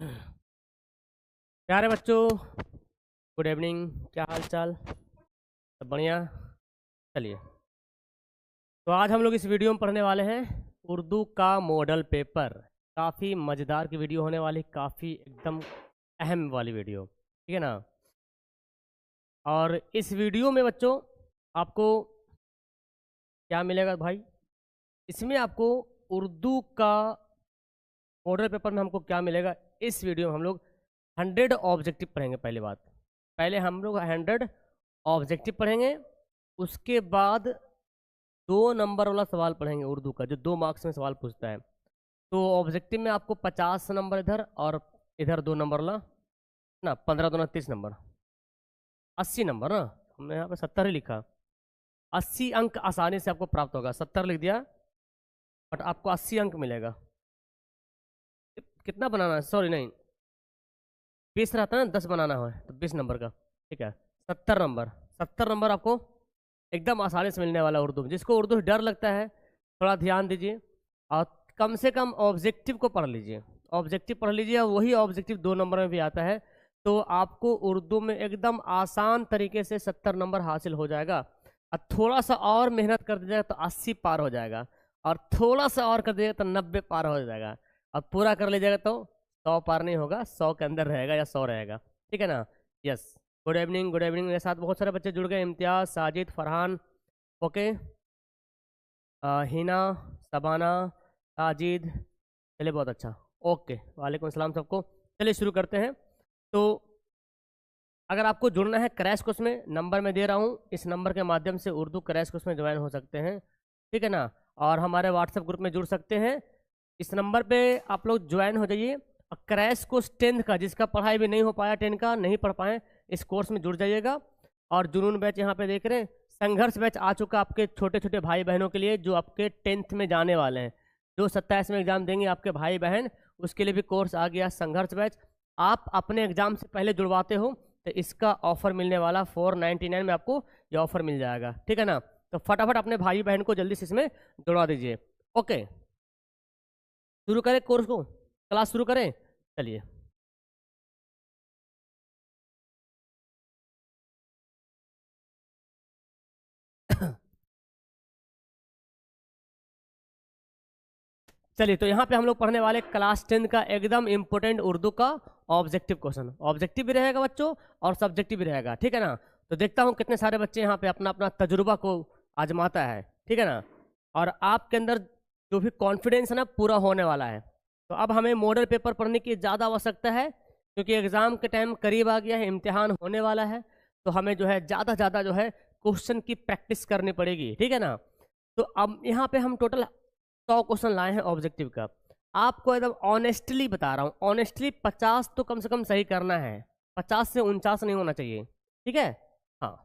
प्यारे बच्चों, good evening. क्या हाल चाल? सब बढ़िया। चलिए, तो आज हम लोग इस वीडियो में पढ़ने वाले हैं उर्दू का मॉडल पेपर। काफ़ी मज़ेदार की वीडियो होने वाली, काफ़ी एकदम अहम वाली वीडियो, ठीक है ना। और इस वीडियो में बच्चों आपको क्या मिलेगा भाई? इसमें आपको उर्दू का मॉडल पेपर में हमको क्या मिलेगा? इस वीडियो में हम लोग 100 ऑब्जेक्टिव पढ़ेंगे। पहली बात, पहले हम लोग 100 ऑब्जेक्टिव पढ़ेंगे। उसके बाद 2 नंबर वाला सवाल पढ़ेंगे उर्दू का, जो 2 मार्क्स में सवाल पूछता है। तो ऑब्जेक्टिव में आपको 50 नंबर इधर और इधर 2 नंबर वाला ना, 15 दूना 30 नंबर, 80 नंबर ना। हमने यहाँ पे 70 ही लिखा। 80 अंक आसानी से आपको प्राप्त होगा। 70 लिख दिया बट आपको 80 अंक मिलेगा। कितना बनाना है? सॉरी नहीं, 20 रहता है ना, 10 बनाना हो तो 20 नंबर का, ठीक है। 70 नंबर, 70 नंबर आपको एकदम आसानी से मिलने वाला उर्दू में। जिसको उर्दू से डर लगता है थोड़ा ध्यान दीजिए और कम से कम ऑब्जेक्टिव को पढ़ लीजिए। ऑब्जेक्टिव पढ़ लीजिए और वही ऑब्जेक्टिव 2 नंबर में भी आता है, तो आपको उर्दू में एकदम आसान तरीके से 70 नंबर हासिल हो जाएगा। और थोड़ा सा और मेहनत कर दीजिएगा तो 80 पार हो जाएगा, और थोड़ा सा और कर दीजिएगा तो 90 पार हो जाएगा, और पूरा कर लीजिएगा तो 100 पार नहीं होगा, 100 के अंदर रहेगा या 100 रहेगा, ठीक है ना। Yes, good evening, good evening. मेरे साथ बहुत सारे बच्चे जुड़ गए। इम्तियाज, साजिद, फरहान, ओके, हिना, सबाना, साजिद, चलिए बहुत अच्छा, ओके, वालेकुम अस्सलाम सबको। चलिए शुरू करते हैं। तो अगर आपको जुड़ना है क्रैश कोर्स में, नंबर मैं दे रहा हूँ, इस नंबर के माध्यम से उर्दू क्रैश कोर्स में ज्वाइन हो सकते हैं, ठीक है ना। और हमारे व्हाट्सएप ग्रुप में जुड़ सकते हैं। इस नंबर पे आप लोग ज्वाइन हो जाइए। और क्रैश कोर्स 10th का, जिसका पढ़ाई भी नहीं हो पाया, 10 का नहीं पढ़ पाए, इस कोर्स में जुड़ जाइएगा। और जुनून बैच यहाँ पे देख रहे हैं, संघर्ष बैच आ चुका आपके छोटे छोटे भाई बहनों के लिए, जो आपके 10th में जाने वाले हैं, जो 27 में एग्जाम देंगे आपके भाई बहन, उसके लिए भी कोर्स आ गया संघर्ष बैच। आप अपने एग्जाम से पहले जुड़वाते हो तो इसका ऑफर मिलने वाला 499 में आपको ये ऑफर मिल जाएगा, ठीक है ना। तो फटाफट अपने भाई बहन को जल्दी से इसमें जुड़वा दीजिए। ओके, शुरू करें कोर्स को, क्लास शुरू करें। चलिए, चलिए, तो यहाँ पे हम लोग पढ़ने वाले क्लास 10 का एकदम इंपॉर्टेंट उर्दू का ऑब्जेक्टिव क्वेश्चन। ऑब्जेक्टिव भी रहेगा बच्चों और सब्जेक्टिव भी रहेगा, ठीक है ना। तो देखता हूँ कितने सारे बच्चे यहाँ पे अपना अपना तजुर्बा को आजमाता है, ठीक है ना। और आपके अंदर जो भी कॉन्फिडेंस है ना, पूरा होने वाला है। तो अब हमें मॉडल पेपर पढ़ने की ज़्यादा आवश्यकता है, क्योंकि एग्ज़ाम के टाइम करीब आ गया है, इम्तिहान होने वाला है। तो हमें जो है ज़्यादा ज़्यादा जो है क्वेश्चन की प्रैक्टिस करनी पड़ेगी, ठीक है ना। तो अब यहाँ पे हम टोटल 100 क्वेश्चन लाए हैं ऑब्जेक्टिव का। आपको एकदम ऑनेस्टली बता रहा हूँ, ऑनेस्टली 50 तो कम से कम सही करना है, 50 से 49 नहीं होना चाहिए, ठीक है। हाँ,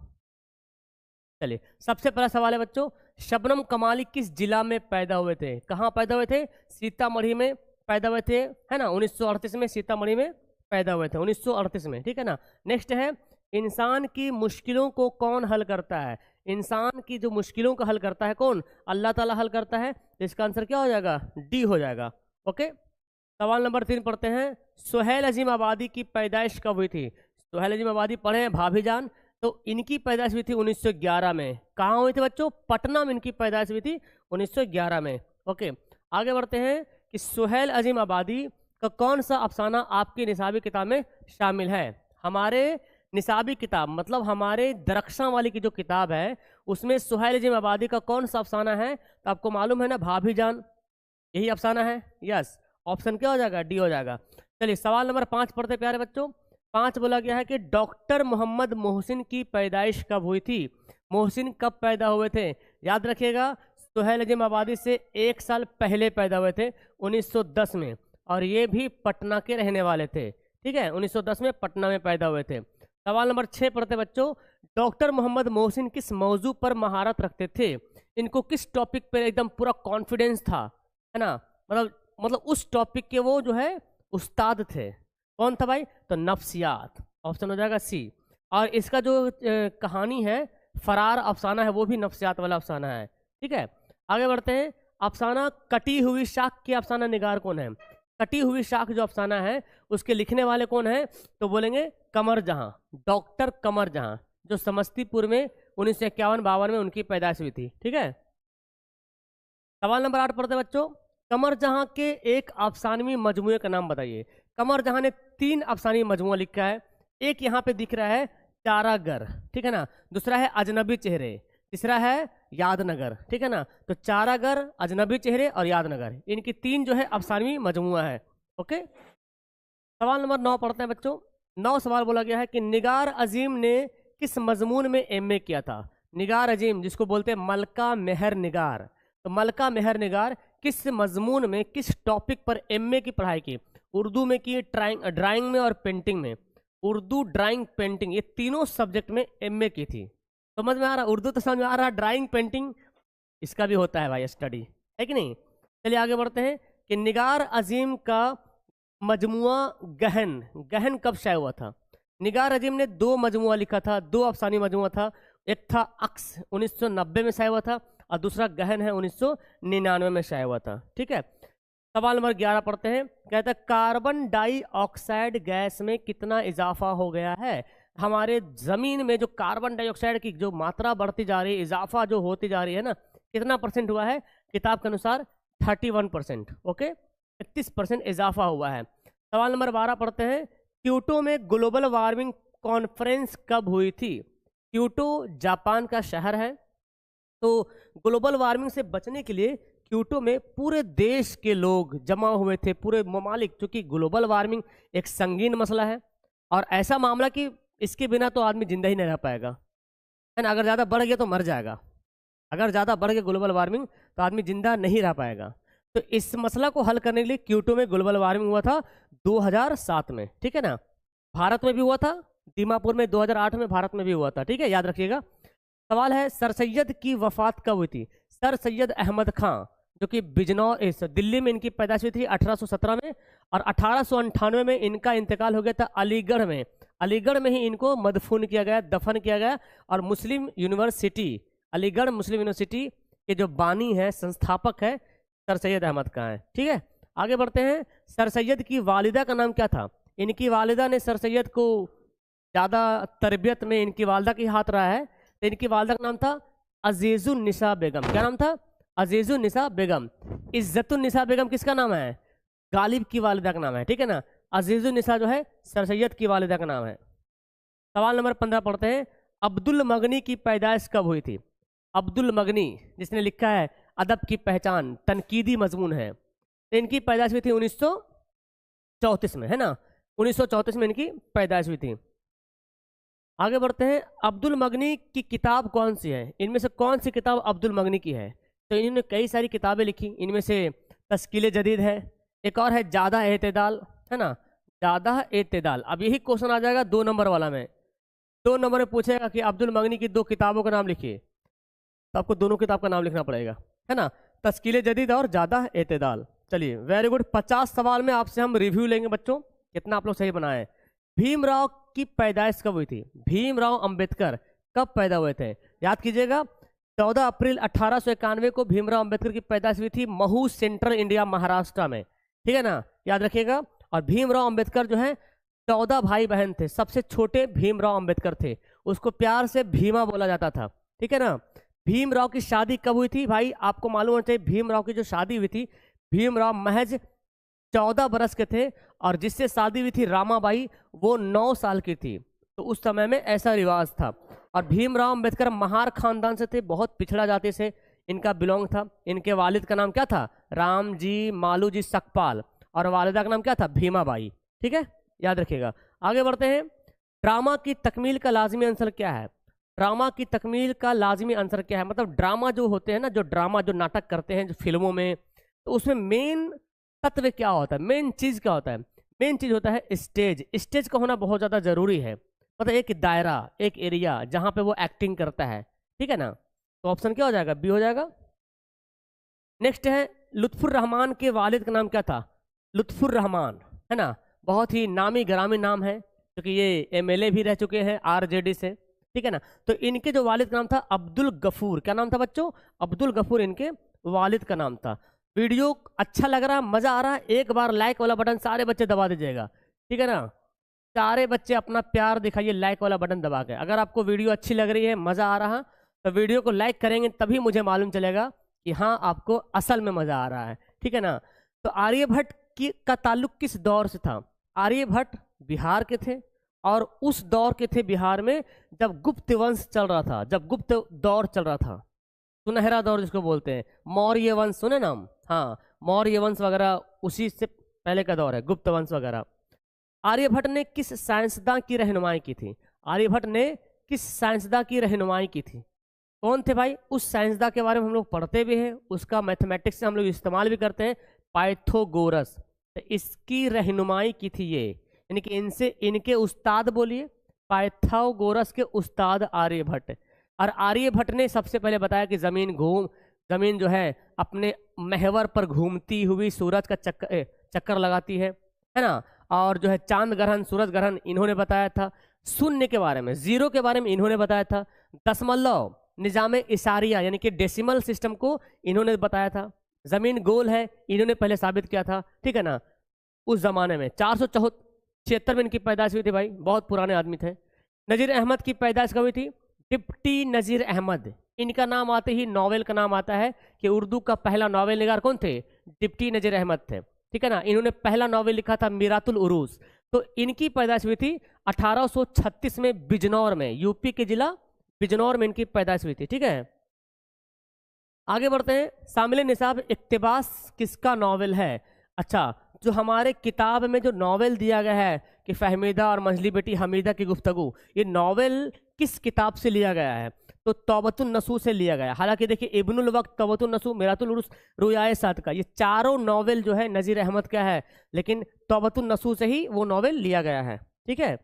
चलिए, सबसे पहला सवाल है बच्चों, शबनम कमाली किस जिला में पैदा हुए थे? कहाँ पैदा हुए थे? सीतामढ़ी में पैदा हुए थे, है ना। 1938 में सीतामढ़ी में पैदा हुए थे, 1938 में, ठीक है ना। नेक्स्ट है, इंसान की मुश्किलों को कौन हल करता है? इंसान की जो मुश्किलों का हल करता है कौन? अल्लाह ताला हल करता है। तो इसका आंसर क्या हो जाएगा? डी हो जाएगा। ओके, सवाल नंबर 3 पढ़ते हैं। सुहेल अजीम आबादी की पैदाइश कब हुई थी? सुहेल अजीम आबादी पढ़े हैं भाभी जान, तो इनकी पैदाइश हुई थी 1911 में। कहाँ हुई थी बच्चों? पटना में इनकी पैदाइश हुई थी 1911 में। ओके, आगे बढ़ते हैं कि सुहेल अजीम आबादी का कौन सा अफसाना आपकी निसाबी किताब में शामिल है? हमारे निसाबी किताब मतलब हमारे दरख्शां वाली की जो किताब है, उसमें सुहेल अजीम आबादी का कौन सा अफसाना है? तो आपको मालूम है ना, भाभी जान, यही अफसाना है। यस, ऑप्शन क्या हो जाएगा? डी हो जाएगा। चलिए, सवाल नंबर 5 पढ़ते प्यारे बच्चों। 5 बोला गया है कि डॉक्टर मोहम्मद मोहसिन की पैदाइश कब हुई थी? मोहसिन कब पैदा हुए थे? याद रखिएगा, सुहेल अजीम आबादी से 1 साल पहले पैदा हुए थे, 1910 में, और ये भी पटना के रहने वाले थे, ठीक है। 1910 में पटना में पैदा हुए थे। सवाल नंबर 6 पढ़ते बच्चों। डॉक्टर मोहम्मद मोहसिन किस मौजू पर महारत रखते थे? इनको किस टॉपिक पर एकदम पूरा कॉन्फिडेंस था, है ना। मतलब उस टॉपिक के वो जो है उस्ताद थे। कौन था भाई? तो नफ्सियात, ऑप्शन हो जाएगा सी। और इसका जो कहानी है, फरार अफसाना है, वो भी नफ्सियात वाला अफसाना है, ठीक है। आगे बढ़ते हैं। अफसाना कटी हुई शाख के अफसाना निगार कौन है? कटी हुई शाख जो अफसाना है उसके लिखने वाले कौन है, तो बोलेंगे कमर जहां, डॉक्टर कमर जहां, जो समस्तीपुर में 1951-52 में उनकी पैदाइश हुई थी। ठीक है, सवाल नंबर 8 पढ़ते बच्चों। कमर जहां के एक अफसानवी मजमूए का नाम बताइए। कमर जहां ने 3 अफसानवी मजमूआ लिखा है। एक यहाँ पे दिख रहा है चारागर, ठीक है ना, दूसरा है अजनबी चेहरे, तीसरा है यादनगर। ठीक है ना, तो चारागर, अजनबी चेहरे और यादनगर, इनकी 3 जो है अफसानवी मजमूआ है। ओके, सवाल नंबर 9 पढ़ते हैं बच्चों। 9 सवाल बोला गया है कि निगार अजीम ने किस मजमून में एमए किया था। निगार अजीम जिसको बोलते हैं मलका मेहर निगार, तो मलका मेहर निगार किस मजमून में, किस टॉपिक पर एमए की पढ़ाई की। उर्दू में की, ड्राइंग में और पेंटिंग में। उर्दू, ड्राइंग, पेंटिंग, ये तीनों सब्जेक्ट में एमए की थी। समझ में आ रहा, उर्दू तो समझ में आ रहा, ड्राइंग पेंटिंग इसका भी होता है भाई स्टडी, है कि नहीं। चलिए आगे बढ़ते हैं कि निगार अजीम का मजमुआ गहन, गहन कब शाये हुआ था। निगार अजीम ने 2 मजमुआ लिखा था, 2 अफसानी मजमुआ था। एक था अक्स 1990 में शाये हुआ था और दूसरा गहन है 1999 में शाये हुआ था। ठीक है, सवाल नंबर 11 पढ़ते हैं। कहता है कार्बन डाइऑक्साइड गैस में कितना इजाफा हो गया है। हमारे जमीन में जो कार्बन डाइऑक्साइड की जो मात्रा बढ़ती जा रही है, इजाफा जो होती जा रही है ना, कितना % हुआ है। किताब के अनुसार 31%। ओके, 31% इजाफा हुआ है। सवाल नंबर 12 पढ़ते हैं। क्योटो में ग्लोबल वार्मिंग कॉन्फ्रेंस कब हुई थी। क्योटो जापान का शहर है, तो ग्लोबल वार्मिंग से बचने के लिए क्योटो में पूरे देश के लोग जमा हुए थे, पूरे ममालिक, क्योंकि ग्लोबल वार्मिंग एक संगीन मसला है और ऐसा मामला कि इसके बिना तो आदमी जिंदा ही नहीं रह पाएगा, है ना। अगर ज़्यादा बढ़ गया तो मर जाएगा, अगर ज़्यादा बढ़ गया ग्लोबल वार्मिंग तो आदमी जिंदा नहीं रह पाएगा। तो इस मसला को हल करने के लिए क्योटो में ग्लोबल वार्मिंग हुआ था 2007 में। ठीक है ना, भारत में भी हुआ था, दीमापुर में 2008 में भारत में भी हुआ था। ठीक है, याद रखिएगा। सवाल है सर सैयद की वफात कब हुई थी। सर सैयद अहमद खां जो कि बिजनौर दिल्ली में इनकी पैदाइश हुई थी 1817 में और 1898 में इनका इंतकाल हो गया था अलीगढ़ में। अलीगढ़ में ही इनको मदफून किया गया, दफन किया गया। और मुस्लिम यूनिवर्सिटी, अलीगढ़ मुस्लिम यूनिवर्सिटी के जो बानी है, संस्थापक है, सर सैयद अहमद खां है। ठीक है, आगे बढ़ते हैं। सर सैयद की वालिदा का नाम क्या था। इनकी वालिदा ने सर सैयद को ज़्यादा तरबियत में इनकी वालिदा की हाथ रहा है, तो इनकी वालिदा का नाम था अजीजुन्निसा बेगम। क्या नाम था, अजीजुन्निसा बेगम। इज्जतुन्निसा बेगम किसका नाम है, गालिब की वालिदा का नाम है। ठीक है ना, अजीजुन्निसा जो है सर सैयद की वालिदा का नाम है। सवाल नंबर 15 पढ़ते हैं। अब्दुल मगनी की पैदाइश कब हुई थी। अब्दुल मगनी जिसने लिखा है अदब की पहचान, तनकीदी मजमून है, तो इनकी पैदाइश हुई थी 1934 में, है ना, 1934 में इनकी पैदाइश हुई थी। आगे बढ़ते हैं। अब्दुल मगनी की किताब कौन सी है, इनमें से कौन सी किताब अब्दुल मगनी की है। तो इन्होंने कई सारी किताबें लिखी, इनमें से तस्कील जदीद है, एक और है ज़्यादा एतदाल, है ना, ज़्यादा एतदाल। अब यही क्वेश्चन आ जाएगा 2 नंबर वाला में, 2 नंबर में पूछेगा कि अब्दुल मगनी की 2 किताबों का नाम लिखिए, तो आपको दोनों किताब का नाम लिखना पड़ेगा, है ना, तस्कील जदीद और ज़्यादा एतदाल। चलिए वेरी गुड। 50 सवाल में आपसे हम रिव्यू लेंगे बच्चों, कितना आप लोग सही बनाए। भीमराव की पैदाइश कब हुई थी। भीमराव अंबेडकर कब पैदा हुए थे, याद कीजिएगा। 14 अप्रैल 1891 को भीमराव अंबेडकर की पैदाइश हुई थी महू, सेंट्रल इंडिया, महाराष्ट्र में। ठीक है ना, याद रखिएगा। और भीमराव अंबेडकर जो है 14 भाई बहन थे, सबसे छोटे भीमराव अंबेडकर थे, उसको प्यार से भीमा बोला जाता था। ठीक है ना। भीमराव की शादी कब हुई थी भाई, आपको मालूम होना चाहिए। भीमराव की जो शादी हुई थी, भीमराव महज 14 बरस के थे और जिससे शादी हुई थी रामाबाई, वो 9 साल की थी। तो उस समय में ऐसा रिवाज था। और भीमराव अंबेडकर महार खानदान से थे, बहुत पिछड़ा जाति से इनका बिलोंग था। इनके वालिद का नाम क्या था, रामजी मालूजी सकपाल, और वालिदा का नाम क्या था, भीमाबाई। ठीक है, याद रखिएगा। आगे बढ़ते हैं। ड्रामा की तकमील का लाजमी आंसर क्या है। ड्रामा की तकमील का लाजमी आंसर क्या है, मतलब ड्रामा जो होते हैं ना, जो ड्रामा जो नाटक करते हैं जो फिल्मों में, तो उसमें मेन तत्व क्या होता है, मेन चीज़ क्या होता है। मेन चीज़ होता है स्टेज। स्टेज का होना बहुत ज़्यादा ज़रूरी है, मतलब एक दायरा, एक एरिया जहाँ पे वो एक्टिंग करता है। ठीक है ना, तो ऑप्शन क्या हो जाएगा, बी हो जाएगा। नेक्स्ट है, लुत्फुर रहमान के वालिद का नाम क्या था। लुत्फुर रहमान, है ना, बहुत ही नामी ग्रामी नाम है, क्योंकि ये MLA भी रह चुके हैं RJD से। ठीक है ना, तो इनके जो वालिद का नाम था अब्दुल गफूर। क्या नाम था बच्चों, अब्दुल गफूर इनके वालिद का नाम था। वीडियो अच्छा लग रहा है, मज़ा आ रहा है, एक बार लाइक वाला बटन सारे बच्चे दबा दीजिएगा, ठीक है ना। सारे बच्चे अपना प्यार दिखाइए लाइक वाला बटन दबा के। अगर आपको वीडियो अच्छी लग रही है, मज़ा आ रहा, तो वीडियो को लाइक करेंगे, तभी मुझे मालूम चलेगा कि हाँ आपको असल में मज़ा आ रहा है, ठीक है ना। तो आर्यभट्ट की का ताल्लुक किस दौर से था? आर्यभट्ट बिहार के थे, और उस दौर के थे बिहार में जब गुप्त वंश चल रहा था, जब गुप्त दौर चल रहा था, सुनहरा दौर जिसको बोलते हैं। मौर्य वंश सुने नाम? हाँ, मौर्य वंश वगैरह उसी से पहले का दौर है, गुप्त वंश वगैरह। आर्यभट्ट ने किस साइंसदान की रहनुमाई की थी? आर्यभट्ट ने किस साइंसदान की रहनुमाई की थी? कौन थे भाई? उस साइंसदान के बारे में हम लोग पढ़ते भी हैं, उसका मैथमेटिक्स से हम लोग इस्तेमाल भी करते हैं, पाइथागोरस। तो इसकी रहनुमाई की थी ये, यानी कि इनसे इनके उस्ताद बोलिए, पाइथागोरस के उस्ताद आर्यभट्ट। और आर्यभट्ट ने सबसे पहले बताया कि जमीन जो है अपने महवर पर घूमती हुई सूरज का चक्कर लगाती है ना। और जो है चांद ग्रहण, सूरज ग्रहण इन्होंने बताया था। शून्य के बारे में, जीरो के बारे में इन्होंने बताया था। दशमलव, निजाम इशारिया यानी कि डेसिमल सिस्टम को इन्होंने बताया था। जमीन गोल है इन्होंने पहले साबित किया था, ठीक है ना। उस जमाने में 476 में इनकी पैदाइश हुई थी भाई, बहुत पुराने आदमी थे। नजीर अहमद की पैदाइश कब हुई थी? डिप्टी नजीर अहमद। इनका नाम आते ही नॉवेल का नाम आता है कि उर्दू का पहला नॉवेल निगार कौन थे? डिप्टी नजीर अहमद थे, ठीक है ना। इन्होंने पहला नॉवेल लिखा था मीरातुल उरूस। तो इनकी पैदाइश हुई थी 1836 में बिजनौर में, यूपी के जिला बिजनौर में इनकी पैदाइश हुई थी, ठीक है। आगे बढ़ते हैं। शामिल निसाब इक्तिबास किसका नॉवेल है? अच्छा, जो हमारे किताब में जो नॉवेल दिया गया है कि फहमीदा और मंझली बेटी हमीदा की गुफ्तगू, ये नॉवेल किस किताब से लिया गया है? तो तौबतुन नसू से लिया गया। हालांकि देखिए इब्नुल वक्त, तौबतुन नसू, मीरातुल उरूस, रुयाए साद का, ये चारों नॉवेल जो है नजीर अहमद का है, लेकिन तौबतुन नसू से ही वो नॉवेल लिया गया है, ठीक है।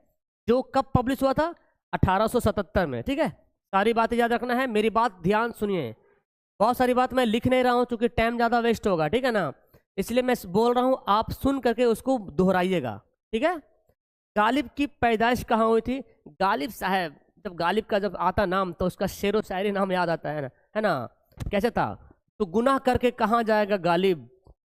जो कब पब्लिश हुआ था? 1877 में, ठीक है। सारी बातें याद रखना है, मेरी बात ध्यान सुनिए। बहुत सारी बात मैं लिख नहीं रहा हूँ क्योंकि टाइम ज़्यादा वेस्ट होगा, ठीक है ना, इसलिए मैं बोल रहा हूँ, आप सुन करके उसको दोहराइएगा, ठीक है। गालिब की पैदाइश कहाँ हुई थी? गालिब साहब, जब गालिब का जब आता नाम तो उसका शेर व शायरी नाम याद आता है ना। कैसे था? तो गुनाह करके कहाँ जाएगा गालिब,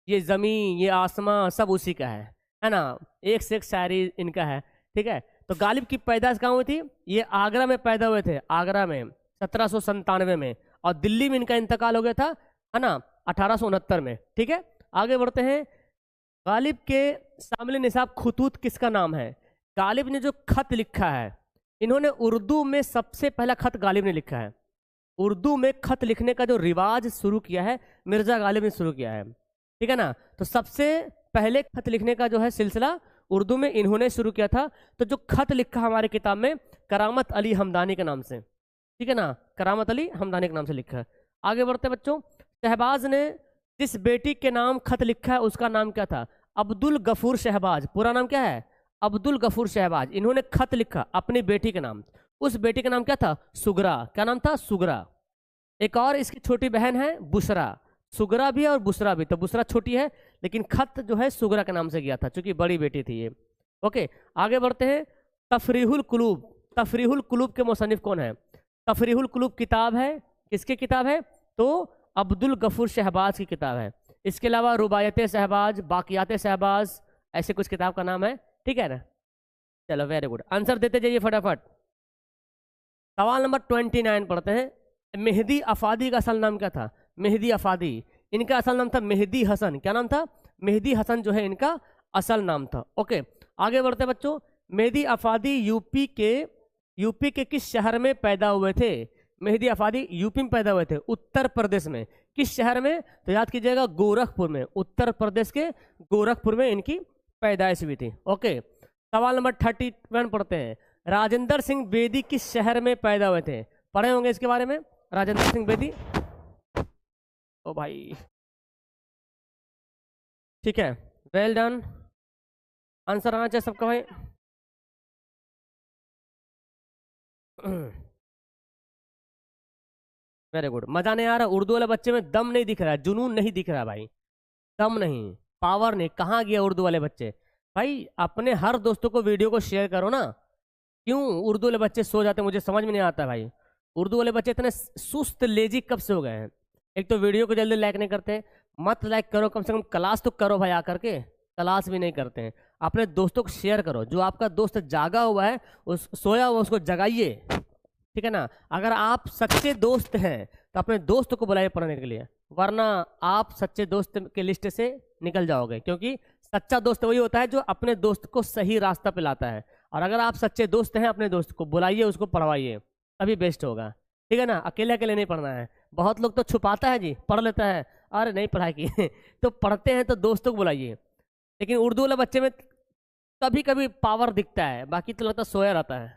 ये ज़मीन ये आसमां सब उसी का है ना। एक से एक शायरी इनका है, ठीक है। तो गालिब की पैदाइश कहाँ हुई थी? ये आगरा में पैदा हुए थे, आगरा में 1797 में, और दिल्ली में इनका इंतकाल हो गया था, है ना, 1869 में, ठीक है। आगे बढ़ते हैं। गालिब के शामिल निसाब खुतूत किसका नाम है? गालिब ने जो खत लिखा है, इन्होंने उर्दू में सबसे पहला खत गालिब ने लिखा है। उर्दू में खत लिखने का जो रिवाज शुरू किया है मिर्जा गालिब ने शुरू किया है, ठीक है ना। तो सबसे पहले खत लिखने का जो है सिलसिला उर्दू में इन्होंने शुरू किया था। तो जो खत लिखा हमारे किताब में करामत अली हमदानी के नाम से, ठीक है ना, करामत अली हमदानी के नाम से लिखा है। आगे बढ़ते बच्चों। शहबाज ने जिस बेटी के नाम खत लिखा है उसका नाम क्या था? अब्दुल गफूर शहबाज। पूरा नाम क्या है? अब्दुल गफूर शहबाज। इन्होंने खत लिखा अपनी बेटी के नाम। उस बेटी का नाम क्या था? सुगरा। क्या नाम था? सुगरा। एक और इसकी छोटी बहन है बुशरा। सुगरा भी है और बुशरा भी। तो बुशरा छोटी है, लेकिन खत जो है सुगरा के नाम से गया था, क्योंकि बड़ी बेटी थी ये। ओके, आगे बढ़ते हैं। तफरीहुल कुलूब। तफरीहुल कुलूब के मुसन्निफ कौन है? तफरीहुल कुलूब किताब है, किसकी किताब है? तो अब्दुल गफूर शहबाज की किताब है। इसके अलावा रुबायत शहबाज, बाकियात शहबाज, ऐसे कुछ किताब का नाम है, ठीक है ना। चलो वेरी गुड, आंसर देते जाइए फटाफट। सवाल नंबर 29 पढ़ते हैं। मेहदी अफादी का असल नाम क्या था? मेहदी अफादी, इनका असल नाम था मेहदी हसन। क्या नाम था? मेहदी हसन जो है इनका असल नाम था। ओके, आगे बढ़ते बच्चों। मेहदी अफादी यूपी के किस शहर में पैदा हुए थे? मेहदी अफादी यूपी में पैदा हुए थे, उत्तर प्रदेश में। किस शहर में? तो याद कीजिएगा, गोरखपुर में। उत्तर प्रदेश के गोरखपुर में इनकी पैदाइश हुई थी। ओके, सवाल नंबर 31 पढ़ते हैं। राजेंद्र सिंह बेदी किस शहर में पैदा हुए थे? पढ़े होंगे इसके बारे में, राजेंद्र सिंह बेदी। ओ भाई, ठीक है, वेल डन। आंसर आना चाहिए सबका भाई। Very good. मजा नहीं आ रहा? उर्दू वाले बच्चे में दम नहीं दिख रहा है, जुनून नहीं दिख रहा भाई, दम नहीं, पावर नहीं। कहाँ गया उर्दू वाले बच्चे? भाई अपने हर दोस्तों को वीडियो को शेयर करो ना। क्यों उर्दू वाले बच्चे सो जाते हैं, मुझे समझ में नहीं आता भाई। उर्दू वाले बच्चे इतने सुस्त लेजी कब से हो गए हैं? एक तो वीडियो को जल्दी लाइक नहीं करते, मत लाइक करो, कम से कम क्लास तो करो भाई, आकर के क्लास भी नहीं करते हैं। अपने दोस्तों को शेयर करो, जो आपका दोस्त जागा हुआ है, उस सोया हुआ उसको जगाइए, ठीक है ना। अगर आप सच्चे दोस्त हैं तो अपने दोस्त को बुलाइए पढ़ने के लिए, वरना आप सच्चे दोस्त के लिस्ट से निकल जाओगे, क्योंकि सच्चा दोस्त वही होता है जो अपने दोस्त को सही रास्ता पे लाता है। और अगर आप सच्चे दोस्त हैं, अपने दोस्त को बुलाइए, उसको पढ़वाइए, तभी बेस्ट होगा, ठीक है ना। अकेले अकेले नहीं पढ़ना है। बहुत लोग तो छुपाता है जी, पढ़ लेता है, अरे नहीं पढ़ाई की तो पढ़ते हैं तो दोस्तों को बुलाइए। लेकिन उर्दू वाले बच्चे में कभी कभी पावर दिखता है, बाकी तो लगता है सोया रहता है,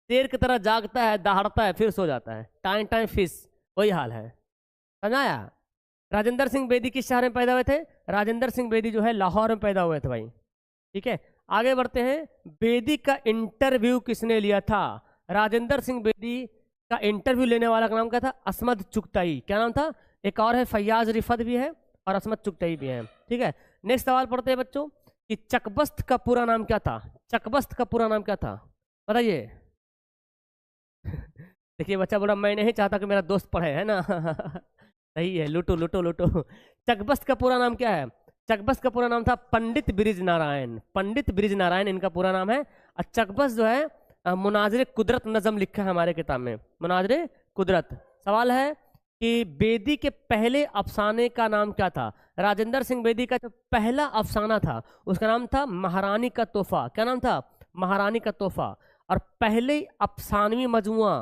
शेर की तरह जागता है, दहाड़ता है, फिर सो जाता है, टाइम टाइम फिश, वही हाल है, समझाया। राजेंद्र सिंह बेदी किस शहर में पैदा हुए थे? राजेंद्र सिंह बेदी जो है लाहौर में पैदा हुए थे भाई, ठीक है। आगे बढ़ते हैं, बेदी का इंटरव्यू किसने लिया था? राजेंद्र सिंह बेदी का इंटरव्यू लेने वाला का नाम क्या था? असमद चुगताई। क्या नाम था? एक और है, फैयाज रिफत भी है और असमद चुगताई भी है, ठीक है। नेक्स्ट सवाल पढ़ते हैं बच्चों कि चकबस्त का पूरा नाम क्या था? चकबस्त का पूरा नाम क्या था, बताइए। देखिए बच्चा बोला मैं नहीं चाहता कि मेरा दोस्त पढ़े, है ना सही है, लूटो लूटो लूटो। चकबस्त का पूरा नाम क्या है? चकबस्त का पूरा नाम था पंडित ब्रिज नारायण। पंडित ब्रिज नारायण इनका पूरा नाम है। और चकबस्त जो है मुनाजरे कुदरत नज़म लिखा है हमारे किताब में, मुनाजरे कुदरत। सवाल है कि बेदी के पहले अफसाने का नाम क्या था? राजेंद्र सिंह बेदी का जो पहला अफसाना था उसका नाम था महारानी का तोहफा। क्या नाम था? महारानी का तोहफा। और पहले अफसानवी मजमुआ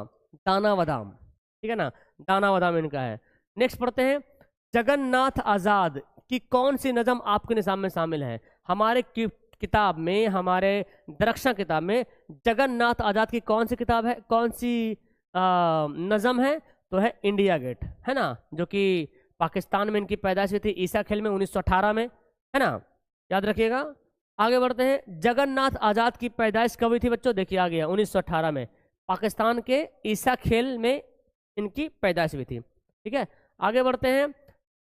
दाना बादाम, ठीक है ना, दाना बादाम इनका है। नेक्स्ट पढ़ते हैं, जगन्नाथ आजाद की कौन सी नज़म आपके निसाब में शामिल है? हमारे किताब में, हमारे दरख्शां किताब में जगन्नाथ आजाद की कौन सी किताब है, कौन सी नज़म है? तो है इंडिया गेट, है ना, जो कि पाकिस्तान में इनकी पैदाइश हुई थी ईसा खेल में 1918 में, है ना, याद रखिएगा। आगे बढ़ते हैं, जगन्नाथ आजाद की पैदाइश कब हुई थी बच्चों? देखिए आ गया 1918 में, पाकिस्तान के ईसा खेल में इनकी पैदाइश हुई थी, ठीक है। आगे बढ़ते हैं,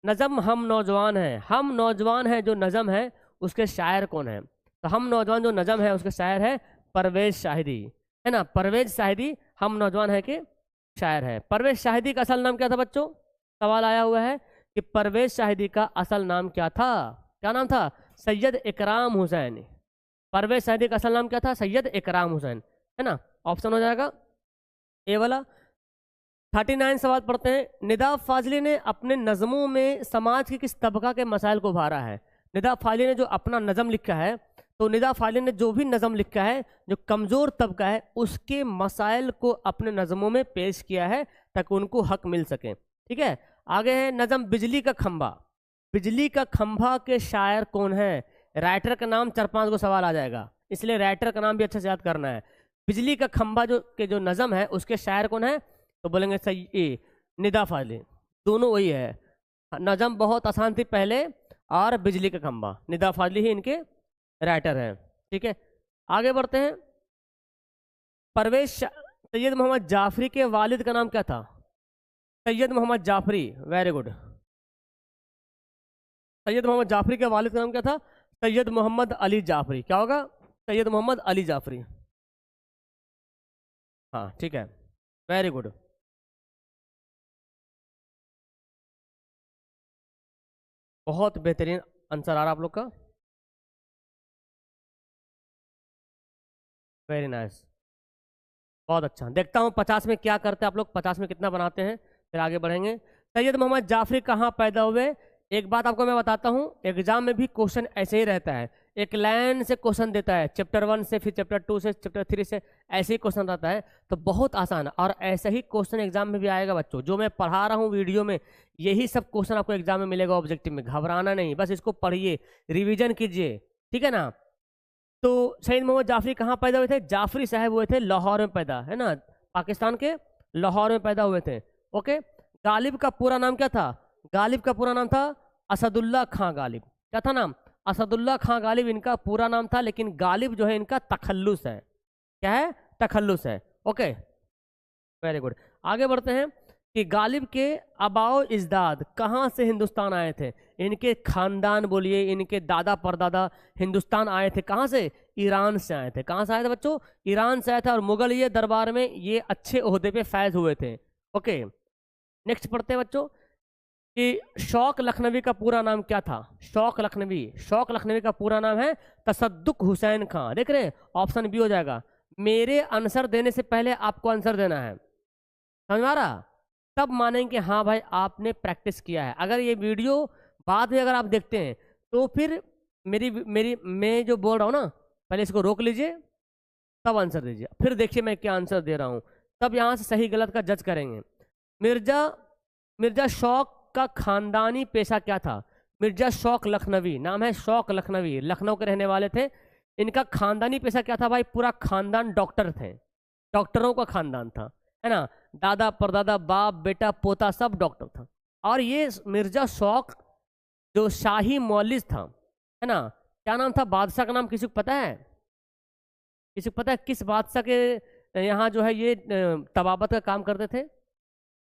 नज़म हम नौजवान हैं। हम नौजवान हैं जो नज़म है उसके शायर कौन है? तो हम नौजवान जो नज़म है उसके शायर है परवेज शाहिदी, है ना। परवेज शाहिदी हम नौजवान है के शायर है। परवेज शाहिदी का असल नाम क्या था बच्चों? सवाल आया हुआ है कि परवेज शाहिदी का असल नाम क्या था? क्या नाम था? सैयद इकराम हुसैन। परवेज शाहिदी का असल नाम क्या था? सैयद इकराम हुसैन, है ना। ऑप्शन हो जाएगा ए वाला। 39 सवाल पढ़ते हैं, निदा फाजली ने अपने नज़मों में समाज के किस तबका के मसाइल को उभारा है? निदा फाजली ने जो अपना नज़म लिखा है, तो निदा फाजली ने जो भी नज़म लिखा है, जो कमज़ोर तबका है उसके मसाइल को अपने नज़मों में पेश किया है ताकि उनको हक मिल सके, ठीक है। आगे है नज़म बिजली का खंभा। बिजली का खंभा के शायर कौन है? राइटर का नाम 4-5 को सवाल आ जाएगा, इसलिए राइटर का नाम भी अच्छे से याद करना है। बिजली का खंभा जो नज़म है उसके शायर कौन है? तो बोलेंगे सही ए निदा फाजली, दोनों वही है। नज़म बहुत आसान थी पहले, और बिजली का खंभा निदा फाजली ही इनके राइटर हैं, ठीक है। आगे बढ़ते हैं, सैयद मोहम्मद जाफरी के वालिद का नाम क्या था? Syed Mohammad Jafri, very good. सैयद मोहम्मद जाफरी के वालिद का नाम क्या था? सैयद मोहम्मद अली जाफरी। क्या होगा? सैयद मोहम्मद अली जाफरी, हाँ ठीक है, वेरी गुड। बहुत बेहतरीन आंसर आ रहा आप लोग का, वेरी नाइस, बहुत अच्छा। देखता हूँ 50 में क्या करते हैं आप लोग, 50 में कितना बनाते हैं, फिर आगे बढ़ेंगे। सैयद मोहम्मद जाफरी कहाँ पैदा हुए? एक बात आपको मैं बताता हूँ, एग्जाम में भी क्वेश्चन ऐसे ही रहता है, एक लाइन से क्वेश्चन देता है, चैप्टर 1 से, फिर चैप्टर 2 से, चैप्टर 3 से, ऐसे ही क्वेश्चन रहता है। तो बहुत आसान है, और ऐसे ही क्वेश्चन एग्जाम में भी आएगा बच्चों। जो मैं पढ़ा रहा हूँ वीडियो में, यही सब क्वेश्चन आपको एग्जाम में मिलेगा ऑब्जेक्टिव में, घबराना नहीं, बस इसको पढ़िए, रिविजन कीजिए, ठीक है ना। तो सैयद मोहम्मद जाफरी कहाँ पैदा हुए थे? जाफरी साहब हुए थे लाहौर में पैदा, है ना, पाकिस्तान के लाहौर में पैदा हुए थे, ओके। गालिब का पूरा नाम क्या था? गालिब का पूरा नाम था असदुल्ला खां गालिब। क्या था नाम? असदुल्ला खां गालिब इनका पूरा नाम था, लेकिन गालिब जो है इनका तखल्लुस है। क्या है? तखल्लुस है, ओके, वेरी गुड। आगे बढ़ते हैं कि गालिब के आबाओ इजदाद कहाँ से हिंदुस्तान आए थे? इनके खानदान बोलिए, इनके दादा परदादा हिंदुस्तान आए थे, कहाँ से? ईरान से आए थे। कहाँ से आए थे बच्चों? ईरान से आए थे, और मुगल ये दरबार में ये अच्छे ओहदे पे फैज हुए थे, ओके। नेक्स्ट पढ़ते हैं बच्चों, कि शौक लखनवी का पूरा नाम क्या था। शौक लखनवी का पूरा नाम है तसद्दुक हुसैन खां। देख रहे हैं, ऑप्शन बी हो जाएगा। मेरे आंसर देने से पहले आपको आंसर देना है, समझ में आ रहा? तब मानेंगे हाँ भाई आपने प्रैक्टिस किया है। अगर ये वीडियो बाद में अगर आप देखते हैं तो फिर मेरी मेरी मैं जो बोल रहा हूँ ना, पहले इसको रोक लीजिए तब आंसर दीजिए, फिर देखिए मैं क्या आंसर दे रहा हूँ, तब यहाँ से सही गलत का जज करेंगे। मिर्जा शौक का खानदानी पेशा क्या था? मिर्जा शौक लखनवी, नाम है शौक लखनवी, लखनऊ के रहने वाले थे। इनका खानदानी पेशा क्या था भाई? पूरा खानदान डॉक्टर थे, डॉक्टरों का खानदान था, है ना। दादा परदादा बाप बेटा पोता सब डॉक्टर था। और ये मिर्जा शौक जो शाही मौलिस था, है ना, क्या नाम था बादशाह का नाम किसी को पता है? किसी को पता है किस बादशाह के यहाँ जो है ये तबाबत का काम करते थे?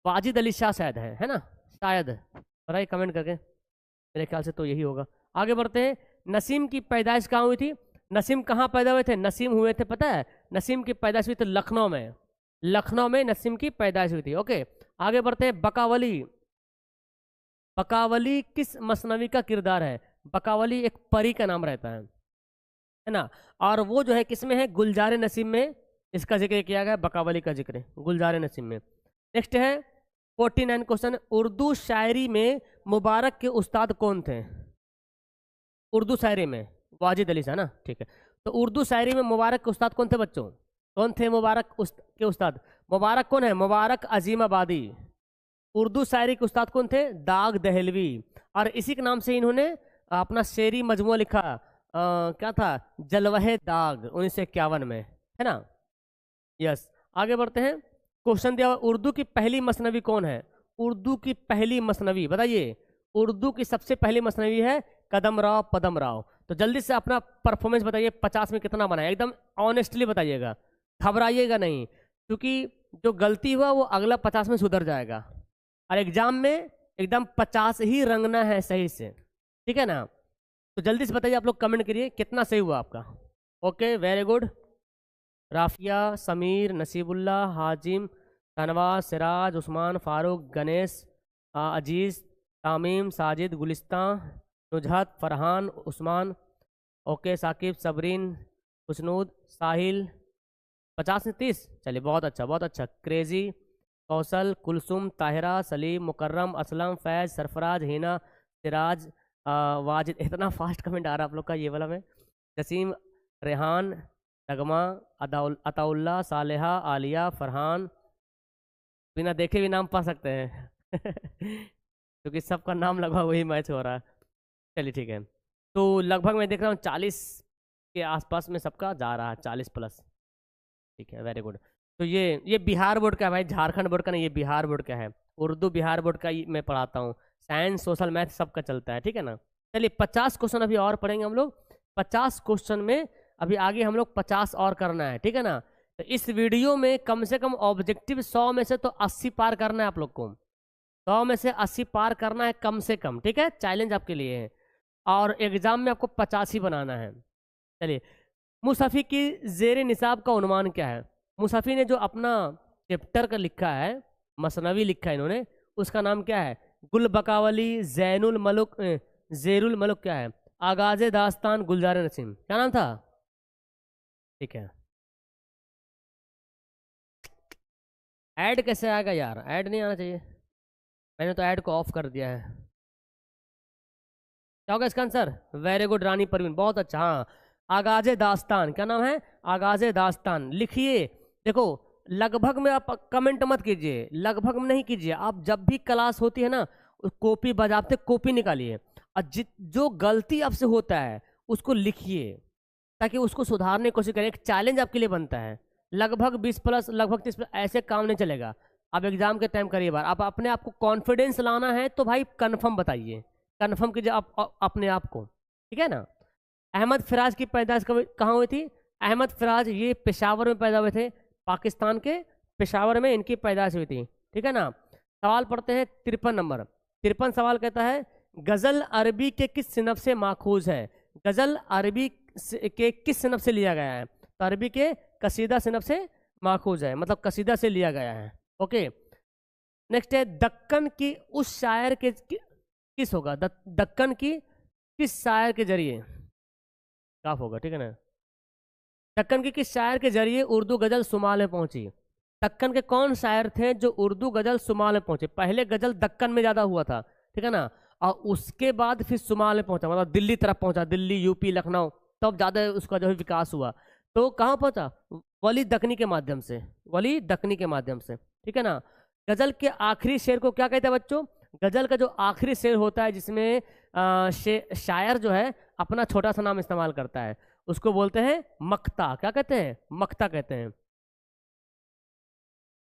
वाजिद अली शाह शायद है ना, शायद। बताइए कमेंट करके, मेरे ख्याल से तो यही होगा। आगे बढ़ते हैं। नसीम की पैदाइश कहाँ हुई थी? नसीम कहाँ पैदा हुए थे? नसीम हुए थे पता है, नसीम की पैदाइश हुई थी लखनऊ में। लखनऊ में नसीम की पैदाइश हुई थी। ओके, आगे बढ़ते हैं। बकावली किस मसनवी का किरदार है? बकावली एक परी का नाम रहता है ना। और वो जो है किसमें है? गुलजार नसीम में इसका जिक्र किया गया, बकावली का जिक्र गुलजार नसीम में। नेक्स्ट है 49 क्वेश्चन। उर्दू शायरी में मुबारक के उस्ताद कौन थे? उर्दू शायरी में वाजिद अली शाह ना, ठीक है। तो उर्दू शायरी में मुबारक के उस्ताद कौन थे बच्चों? कौन थे मुबारक के उस्ताद? मुबारक कौन है? मुबारक अजीमाबादी। उर्दू शायरी के उस्ताद कौन थे? दाग दहलवी। और इसी के नाम से इन्होंने अपना शेरी मजमूआ लिखा, क्या था? जलवहे दाग, 1951 में, है ना। यस, आगे बढ़ते हैं। क्वेश्चन दिया, उर्दू की पहली मसनवी कौन है? उर्दू की पहली मसनवी बताइए। उर्दू की सबसे पहली मसनवी है कदम राव पदम राव। तो जल्दी से अपना परफॉर्मेंस बताइए, 50 में कितना बनाए, एकदम ऑनेस्टली बताइएगा, घबराइएगा नहीं, क्योंकि जो गलती हुआ वो अगला 50 में सुधर जाएगा। और एग्जाम में एकदम 50 ही रंगना है सही से, ठीक है ना। तो जल्दी से बताइए, आप लोग कमेंट करिए कितना सही हुआ आपका। Okay, very good. Rafia, Sameer, Nasibullah, Hazim, Tanwaz, Siraj, Usman, Farooq, Ganesh, Aziz, Tamim, Sajid, Gulistan, Nuzhat, Farhan, Usman, okay, Saqib, Sabrin, Khushnood, Sahil. 50 में 30, चलिए बहुत अच्छा बहुत अच्छा। क्रेजी, कौशल, कुलसुम, ताहिरा, सलीम, मुकर्रम, असलम, फैज़, सरफराज, हिना, सिराज, वाजिद। इतना फास्ट कमेंट आ रहा है आप लोग का, ये वाला में। जसीम, रेहान, नगमा, अताउल्ला, सालेहा, आलिया, फरहान। बिना देखे भी नाम पा सकते हैं क्योंकि सबका नाम लगभग वही मैच हो रहा है। चलिए ठीक है, तो लगभग मैं देख रहा हूँ 40 के आसपास में सबका जा रहा है, 40 प्लस, ठीक है, वेरी गुड। तो ये बिहार बोर्ड का है भाई, झारखंड बोर्ड का नहीं, ये बिहार बोर्ड का है। उर्दू बिहार बोर्ड का मैं पढ़ाता हूँ, साइंस सोशल मैथ सबका चलता है, ठीक है ना। चलिए 50 क्वेश्चन अभी और पढ़ेंगे हम लोग। 50 क्वेश्चन में अभी आगे हम लोग 50 और करना है, ठीक है ना। तो इस वीडियो में कम से कम ऑब्जेक्टिव 100 में से तो 80 पार करना है आप लोग को, 100 में से 80 पार करना है कम से कम, ठीक है, चैलेंज आपके लिए है। और एग्जाम में आपको 50 ही बनाना है। चलिए, मुसफ़ी की ज़ेर निसाब का उन्वान क्या है? मुसफ़ी ने जो अपना चैप्टर का लिखा है, मसनवी लिखा है इन्होंने, उसका नाम क्या है? गुल बकावली, ज़ैनुल मलुक, ज़ेरुल मलुक, क्या है? आगाज़े दास्तान, गुलजार नसीम, क्या नाम था? ठीक है, ऐड कैसे आएगा यार? ऐड नहीं आना चाहिए, मैंने तो ऐड को ऑफ कर दिया है। क्या होगा इसका आंसर? वेरी गुड रानी परवीन, बहुत अच्छा। हाँ, आगाज़े दास्तान, क्या नाम है? आगाज़े दास्तान लिखिए। देखो, लगभग में आप कमेंट मत कीजिए, लगभग में नहीं कीजिए। आप जब भी क्लास होती है ना, कॉपी बजाते कॉपी निकालिए, और जो गलती आपसे होता है उसको लिखिए, ताकि उसको सुधारने की कोशिश करें। एक चैलेंज आपके लिए बनता है। लगभग 20 प्लस, लगभग 30 प्लस, ऐसे काम नहीं चलेगा। आप एग्जाम के टाइम करिए बार, आप अपने आप को कॉन्फिडेंस लाना है तो भाई कन्फर्म बताइए, कन्फर्म कीजिए आप अपने आप को, ठीक है ना। अहमद फराज की पैदाइश कहाँ हुई थी? अहमद फराज ये पेशावर में पैदा हुए थे, पाकिस्तान के पेशावर में इनकी पैदाइश हुई थी, ठीक है ना। सवाल पढ़ते हैं 53 नंबर। 53 सवाल कहता है, गज़ल अरबी के किस सिनफ से माखूज है? गज़ल अरबी के किस सिनफ से लिया गया है? तो अरबी के कसीदा सिनफ से माखूज है, मतलब कसीदा से लिया गया है। ओके, नेक्स्ट है, दक्कन की उस शायर के किस होगा, दक्कन की किस शायर के जरिए, काफ होगा, ठीक है ना। दक्कन की किस शायर के जरिए उर्दू गजल शुमाल में पहुंची। दक्कन के कौन शायर थे जो उर्दू गजल शुमाल में पहुंचे। पहले गजल दक्कन में ज्यादा हुआ था, ठीक है ना, और उसके बाद फिर शुमाल में पहुंचा, मतलब दिल्ली तरफ पहुंचा, दिल्ली, यूपी, लखनऊ, तब ज्यादा उसका जो है विकास हुआ। तो कहाँ पहुंचा, वली दक्कनी के माध्यम से, वली दक्कनी के माध्यम से, ठीक है ना। गजल के आखिरी शेर को क्या कहते हैं बच्चों, गजल का जो आखिरी शेर होता है जिसमें शायर जो है अपना छोटा सा नाम इस्तेमाल करता है, उसको बोलते हैं मक्ता। क्या कहते हैं, मक्ता कहते हैं।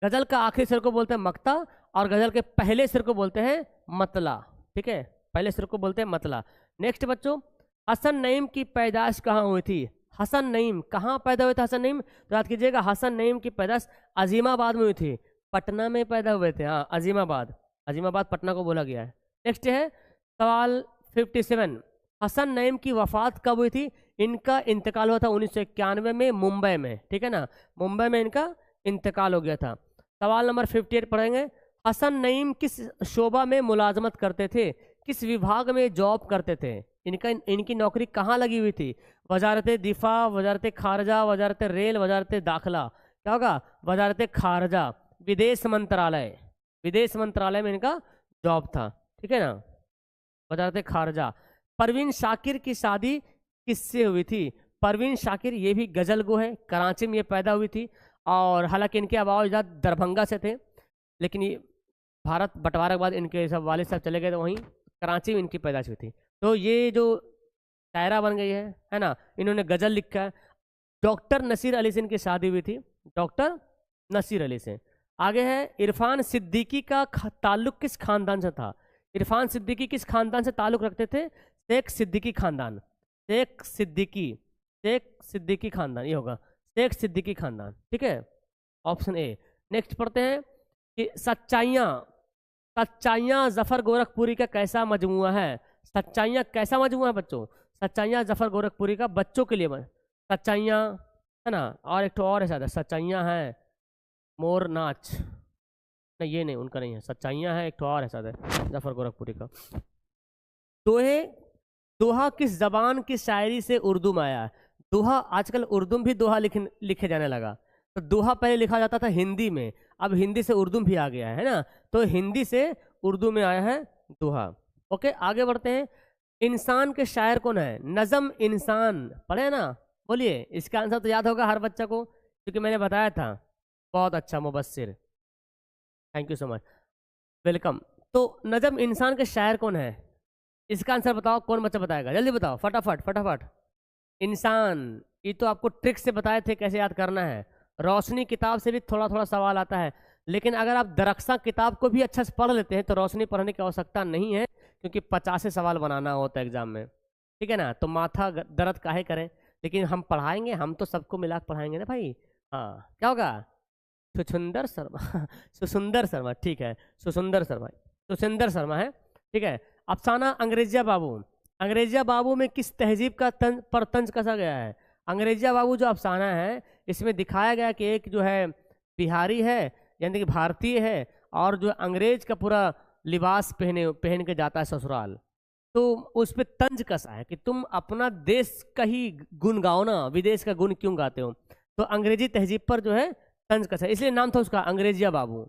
गजल का आखिरी शेर को बोलते हैं मक्ता, और गजल के पहले शेर को बोलते हैं मतला, ठीक है, पहले शेर को बोलते हैं मतला। नेक्स्ट बच्चों, हसन नईम की पैदाइश कहाँ हुई थी। हसन नईम कहाँ पैदा हुए थे, हसन नईम, तो याद कीजिएगा, हसन नईम की पैदाइश अजीमाबाद में हुई थी, पटना में पैदा हुए थे, हाँ अजीमाबाद, अजीमाबाद पटना को बोला गया है। नेक्स्ट है सवाल 57, हसन नईम की वफात कब हुई थी। इनका इंतकाल हुआ था 1991 में मुंबई में, ठीक है ना, मुंबई में इनका इंतकाल हो गया था। सवाल नंबर 58 पढ़ेंगे, हसन नईम किस शोबा में मुलाजमत करते थे, किस विभाग में जॉब करते थे, इनकी नौकरी कहाँ लगी हुई थी। वजारत दिफा, वजारत खारजा, वजारत रेल, वजारत दाखिला, क्या होगा, वजारत खारजा, विदेश मंत्रालय, विदेश मंत्रालय में इनका जॉब था, ठीक है ना, वजारत खारजा। परवीन शाकिर की शादी किससे हुई थी। परवीन शाकिर ये भी गजल गो है, कराची में ये पैदा हुई थी, और हालांकि इनके आबाद अजदाद दरभंगा से थे, लेकिन ये भारत बंटवारे के बाद इनके सब वालिद साहब चले गए, तो वहीं कराची में इनकी पैदाइश हुई थी। तो ये जो शायरा बन गई है ना, इन्होंने गजल लिखा है। डॉक्टर नसीर अली से इनकी शादी हुई थी, डॉक्टर नसीर अली से। आगे है, इरफान सिद्दीकी का ताल्लुक किस खानदान से था। इरफान सिद्दीकी किस खानदान से ताल्लुक रखते थे, शेख सिद्दीकी खानदान, शेख सिद्दीकी, शेख सिद्दीकी खानदान, ये होगा शेख सिद्दीकी खानदान, ठीक है, ऑप्शन ए। नेक्स्ट पढ़ते हैं कि सच्चाइयाँ, सच्चाइयाँ जफर गोरखपुरी का कैसा मजमुआ है। सच्चाइयाँ कैसा मजमुआ है बच्चों, सच्चाइयाँ जफर गोरखपुरी का बच्चों के लिए सच्चाइयाँ, है ना, और एक तो और है शायद, सच्चाइयाँ हैं मोर नाच, नहीं ये नहीं, उनका नहीं है, सच्चाइयाँ है एक तो और है शायद जफर गोरखपुरी का। दोहे, दोहा किस जबान की शायरी से उर्दू में आया है। दोहा, आजकल उर्दू में भी दोहा लिखे जाने लगा, तो दोहा पहले लिखा जाता था हिंदी में, अब हिंदी से उर्दू भी आ गया है ना, तो हिंदी से उर्दू में आया है दोहा। ओके, आगे बढ़ते हैं। इंसान के शायर कौन है, नज़म इंसान, पढ़े ना, बोलिए, इसका आंसर तो याद होगा हर बच्चा को, क्योंकि मैंने बताया था। बहुत अच्छा Mubassir, thank you so much, welcome. तो नज़म इंसान के शायर कौन है, इसका आंसर बताओ, कौन बच्चा बताएगा, जल्दी बताओ, फटाफट फटाफट। इंसान, ये तो आपको ट्रिक से बताए थे कैसे याद करना है। रोशनी किताब से भी थोड़ा थोड़ा सवाल आता है, लेकिन अगर आप दरख्सा किताब को भी अच्छा से पढ़ लेते हैं तो रोशनी पढ़ने की आवश्यकता नहीं है, क्योंकि 50 सवाल बनाना होता है एग्जाम में, ठीक है ना, तो माथा दर्द काहे करें। लेकिन हम पढ़ाएंगे, हम तो सबको मिला कर पढ़ाएंगे ना भाई। हाँ, क्या होगा, सुसुंदर शर्मा सुसुंदर शर्मा, ठीक है, सुसुंदर शर्मा, सुसिंदर शर्मा है, ठीक है। अफसाना अंग्रेजिया बाबू, अंग्रेजिया बाबू में किस तहजीब का पर तंज कसा गया है। अंग्रेजिया बाबू जो अफसाना है, इसमें दिखाया गया कि एक जो है बिहारी है, यानी कि भारतीय है, और जो अंग्रेज का पूरा लिबास पहन के जाता है ससुराल, तो उस पर तंज कसा है कि तुम अपना देश का ही गुण गाओ ना, विदेश का गुण क्यों गाते हो। तो अंग्रेजी तहजीब पर जो है तंज कसा है, इसलिए नाम था उसका अंग्रेजिया बाबू,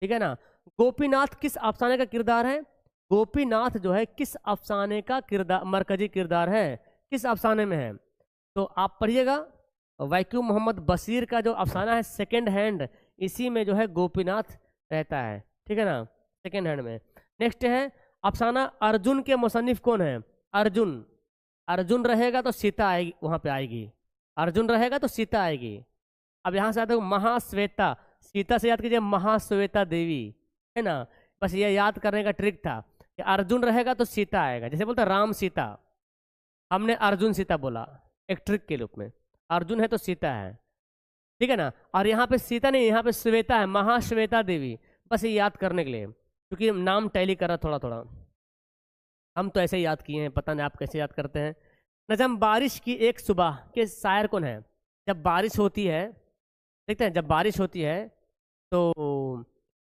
ठीक है ना। गोपीनाथ किस अफसाने का किरदार है। गोपीनाथ जो है किस अफसाने का किरदार, मरकजी किरदार है, किस अफसाने में है, तो आप पढ़िएगा। वैक्यूम मोहम्मद बशीर का जो अफसाना है सेकेंड हैंड, इसी में जो है गोपीनाथ रहता है, ठीक है ना, सेकेंड हैंड में। नेक्स्ट है अफसाना अर्जुन के मुसन्निफ कौन है। अर्जुन, अर्जुन रहेगा तो सीता आएगी, वहां पे आएगी, अर्जुन रहेगा तो सीता आएगी। अब यहाँ से आता है महाश्वेता, सीता से याद कीजिए महाश्वेता देवी, है ना, बस ये याद करने का ट्रिक था कि अर्जुन रहेगा तो सीता आएगा, जैसे बोलते राम सीता, हमने अर्जुन सीता बोला एक ट्रिक के रूप में, अर्जुन है तो सीता है, ठीक है ना। और यहाँ पे सीता नहीं, यहाँ पे श्वेता है, महाश्वेता देवी, बस ये याद करने के लिए, क्योंकि नाम टैली कर रहा थोड़ा थोड़ा, हम तो ऐसे ही याद किए हैं, पता नहीं आप कैसे याद करते हैं। नजम बारिश की एक सुबह के शायर कौन है। जब बारिश होती है, देखते हैं, जब बारिश होती है तो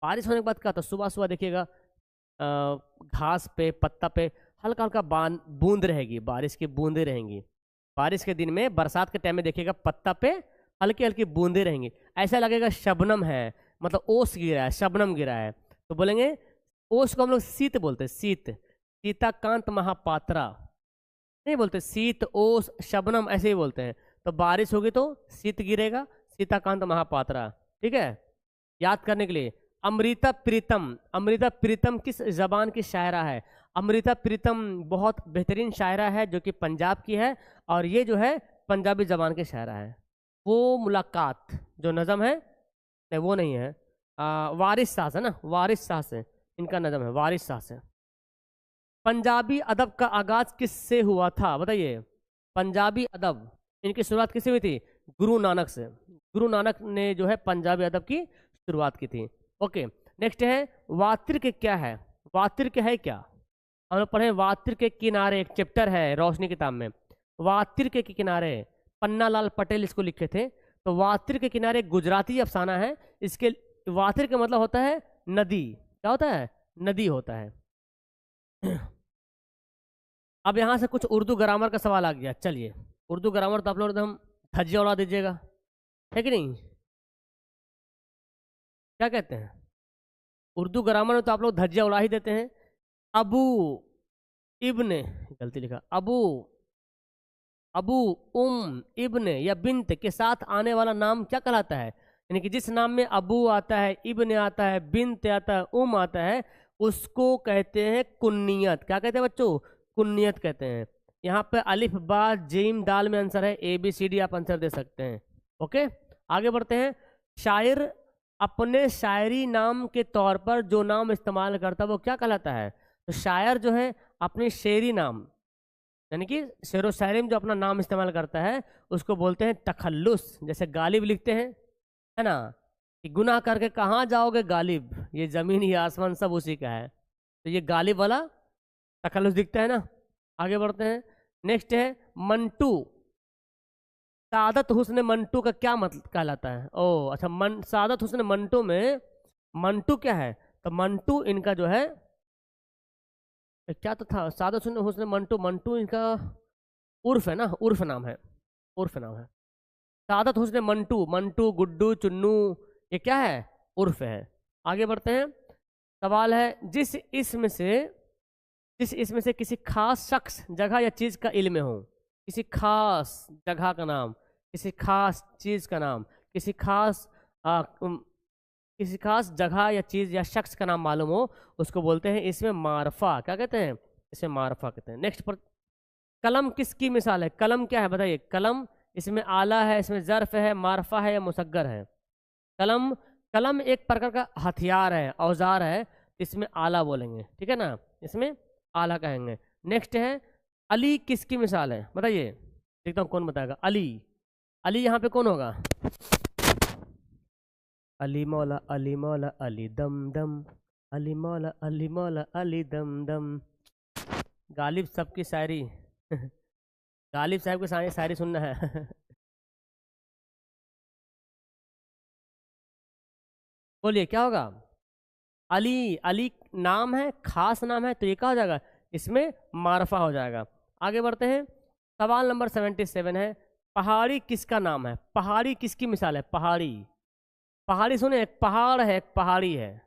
बारिश होने के बाद क्या होता है, सुबह सुबह देखिएगा घास पे, पत्ता पे हल्का हल्का बूंद रहेगी, बारिश की बूंदें रहेंगी। बारिश के दिन में, बरसात के टाइम में देखिएगा पत्ता पे हल्की हल्की बूंदें रहेंगी, ऐसा लगेगा शबनम है, मतलब ओस गिरा है, शबनम गिरा है। तो बोलेंगे ओस को हम लोग शीत बोलते हैं, शीत। सीताकांत महापात्रा नहीं बोलते, शीत, ओस, शबनम ऐसे ही बोलते हैं। तो बारिश होगी तो शीत गिरेगा, सीताकांत महापात्रा। ठीक है, याद करने के लिए। अमृता प्रीतम, अमृता प्रीतम किस जबान की शायरा है? अमृता प्रीतम बहुत बेहतरीन शायरा है जो कि पंजाब की है, और ये जो है पंजाबी जबान की शायरा है। वो मुलाकात जो नज़म है, नहीं वो नहीं है, वारिस शाह से ना, वारिस शाह से इनका नज़म है, वारिस शाह से। पंजाबी अदब का आगाज किससे हुआ था बताइए? पंजाबी अदब इनकी शुरुआत किससे हुई थी? गुरु नानक से। गुरु नानक ने जो है पंजाबी अदब की शुरुआत की थी। ओके, नेक्स्ट है वातिर्क क्या है? वातिर्क है क्या? हम लोग पढ़े वातिर्क के किनारे, एक चैप्टर है रोशनी किताब में, वातिर्क के किनारे, पन्ना लाल पटेल इसको लिखे थे। तो वातिर्क के किनारे गुजराती अफसाना है। इसके वातिर्क का मतलब होता है नदी। क्या होता है? नदी होता है। अब यहाँ से कुछ उर्दू ग्रामर का सवाल आ गया। चलिए, उर्दू ग्रामर तो आप लोग एकदम धज्जियां उड़ा दीजिएगा, है कि नहीं? क्या कहते हैं? उर्दू ग्रामर में तो आप लोग धज्जियां उड़ा ही देते हैं। अबू इब्ने, गलती लिखा, अबू, अबू, इब्ने या बिन्त के साथ आने वाला नाम क्या कहलाता है? यानी कि जिस नाम में अबू आता है, इब्ने आता है, बिन्त आता है, आता है, उसको कहते हैं कुन्नियत। क्या कहते हैं बच्चों? कुन्नियत कहते हैं। यहाँ पे अलिफ बा जीम दाल में आंसर है, ABCD आप आंसर दे सकते हैं। ओके, आगे बढ़ते हैं। शायर अपने शायरी नाम के तौर पर जो नाम इस्तेमाल करता है वो क्या कहलाता है? तो शायर जो है अपनी शेरी नाम, यानी कि शेर व शायरी में जो अपना नाम इस्तेमाल करता है उसको बोलते हैं तखल्लुस। जैसे गालिब लिखते हैं, है ना, कि गुनाह करके कहाँ जाओगे गालिब, ये जमीन ये आसमान सब उसी का है। तो ये गालिब वाला तखल्लुस दिखता है ना। आगे बढ़ते हैं। नेक्स्ट है मंटू। सादत हुस्न मंटू का क्या मतलब कहलाता है? ओ अच्छा, सादत हुस्न मंटू में मंटू क्या है? तो मंटू इनका जो है क्या तो था, सादत हुस्न मंटू, मंटू इनका उर्फ है ना, उर्फ नाम है, उर्फ नाम है। सादत हुस्न मंटू, मंटू, गुड्डू, चुन्नू, ये क्या है? उर्फ है। आगे बढ़ते हैं। सवाल है जिस इसम से किसी खास शख्स, जगह या चीज का इल्म हो। किसी खास जगह का नाम, किसी खास चीज का नाम, किसी खास जगह या चीज या शख्स का नाम मालूम हो, उसको बोलते हैं इसमें मारफा। क्या कहते हैं? इसे मारफा कहते हैं। नेक्स्ट पर, कलम किसकी मिसाल है? कलम क्या है बताइए? कलम, इसमें आला है, इसमें ज़र्फ है, मारफा है या मुसग्गर है? कलम, कलम एक प्रकार का हथियार है, औजार है, इसमें आला बोलेंगे, ठीक है ना, इसमें आला कहेंगे। नेक्स्ट है अली किसकी मिसाल है बताइए? देखता हूँ कौन बताएगा। अली, अली यहाँ पे कौन होगा? अली मौला, अली मौला, अली दम दम, अली मौला, अली मौला, अली दम दम। गालिब साहब की शायरी गालिब साहब की शायरी सुनना है बोलिए क्या होगा? अली, अली नाम है, खास नाम है, तो ये क्या हो जाएगा? इसमें मारफा हो जाएगा। आगे बढ़ते हैं। सवाल नंबर 77 है, पहाड़ी किसका नाम है? पहाड़ी किसकी मिसाल है? पहाड़ी, पहाड़ी सुने, एक पहाड़ है, एक पहाड़ी है,